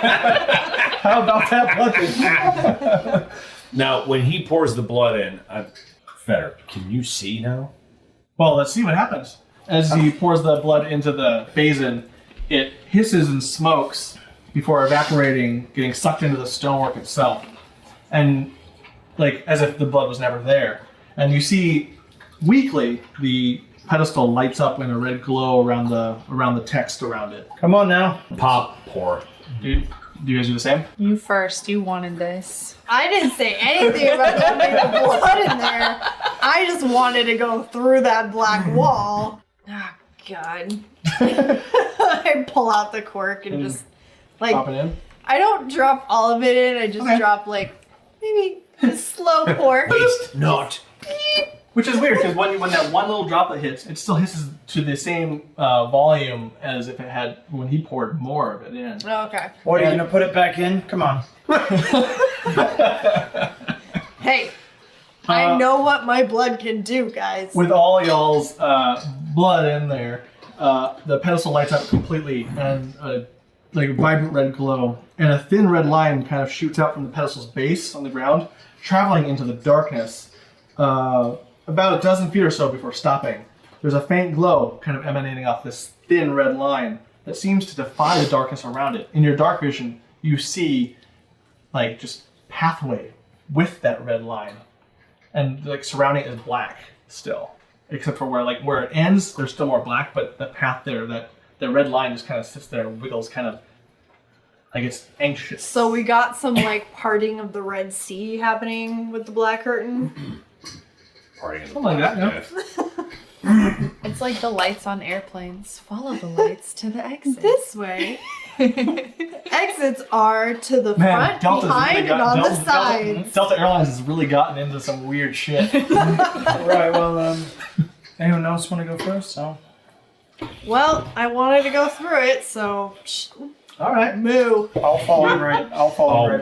How about that blood? now when he pours the blood in, Fetter, can you see now? Well, let's see what happens. As he pours the blood into the basin, it hisses and smokes before evaporating, getting sucked into the stonework itself. And like as if the blood was never there. And you see weakly the pedestal lights up in a red glow around the text around it. Come on now. Pop, pour. Do you guys do the same? You first. You wanted this. I didn't say anything about there being blood in there. I just wanted to go through that black wall. Oh, God. I pull out the cork and just, like, Pop it in. I don't drop all of it in. I just drop, like, maybe a slow pour. Not. Which is weird, because when that one little droplet hits, it still hisses to the same volume as if it had when he poured more of it in. Oh, okay. What, are you gonna put it back in? Come on. Hey, I know what my blood can do, guys. With all y'all's blood in there, the pedestal lights up completely, and like a vibrant red glow, and a thin red line kind of shoots out from the pedestal's base on the ground, traveling into the darkness. About a dozen feet or so before stopping. There's a faint glow kind of emanating off this thin red line that seems to defy the darkness around it. In your dark vision, you see like just pathway with that red line. And like surrounding it is black still. Except for where it ends, there's still more black, but the path there, that the red line just kind of sits there and wiggles kind of like it's anxious. So we got some like parting of the Red Sea happening with the black curtain. Partying in the Something like that, black yeah. It's like the lights on airplanes. Follow the lights to the exit. This way. Exits are to the front, Delta's behind, really and on the Delta sides. Delta Airlines has really gotten into some weird shit. Right, well, anyone else want to go first? So. Well, I wanted to go through it, so All right. moo. I'll follow right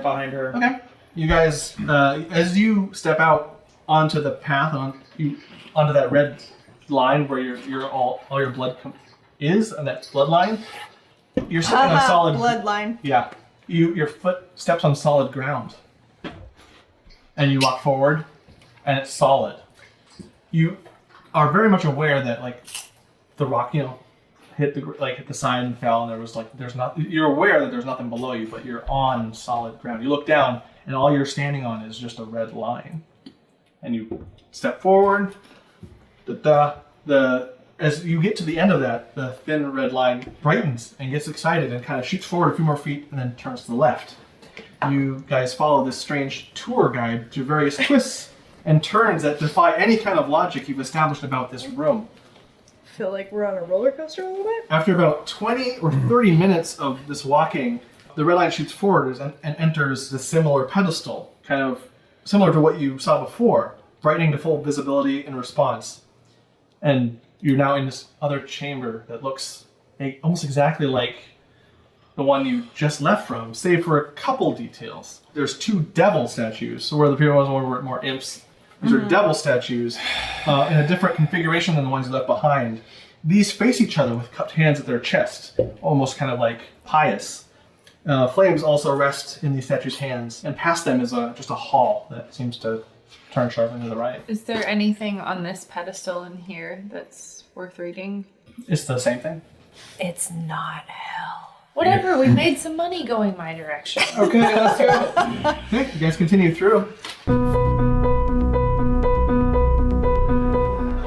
behind her. Okay. You guys, as you step out onto the path, onto that red line where your all your blood is, and that bloodline, you're stepping on solid bloodline. Yeah, your foot steps on solid ground, and you walk forward, and it's solid. You are very much aware that like the rock, hit the side and fell, and you're aware that there's nothing below you, but you're on solid ground. You look down, and all you're standing on is just a red line. And you step forward. As you get to the end of that, the thin red line brightens and gets excited and kind of shoots forward a few more feet and then turns to the left. You guys follow this strange tour guide through various twists and turns that defy any kind of logic you've established about this room. Feel like we're on a roller coaster a little bit. After about 20 or 30 minutes of this walking, the red line shoots forward and enters the similar pedestal, kind of similar to what you saw before, brightening to full visibility in response. And you're now in this other chamber that looks almost exactly like the one you just left from, save for a couple details. There's 2 devil statues, so where the previous ones were more imps. These are devil statues in a different configuration than the ones you left behind. These face each other with cupped hands at their chest, almost kind of like pious. Flames also rest in these statues' hands, and past them is just a hall that seems to turn sharply to the right. Is there anything on this pedestal in here that's worth reading? It's the same thing. It's not hell. Whatever, we made some money going my direction. Okay, let's go. Okay, you guys continue through.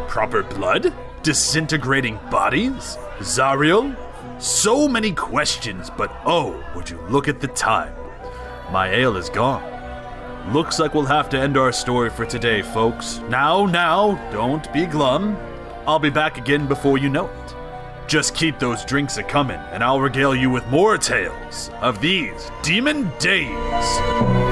Proper blood? Disintegrating bodies? Zariel? So many questions, but oh, would you look at the time. My ale is gone. Looks like we'll have to end our story for today, folks. Now, don't be glum. I'll be back again before you know it. Just keep those drinks a-comin', and I'll regale you with more tales of these demon days.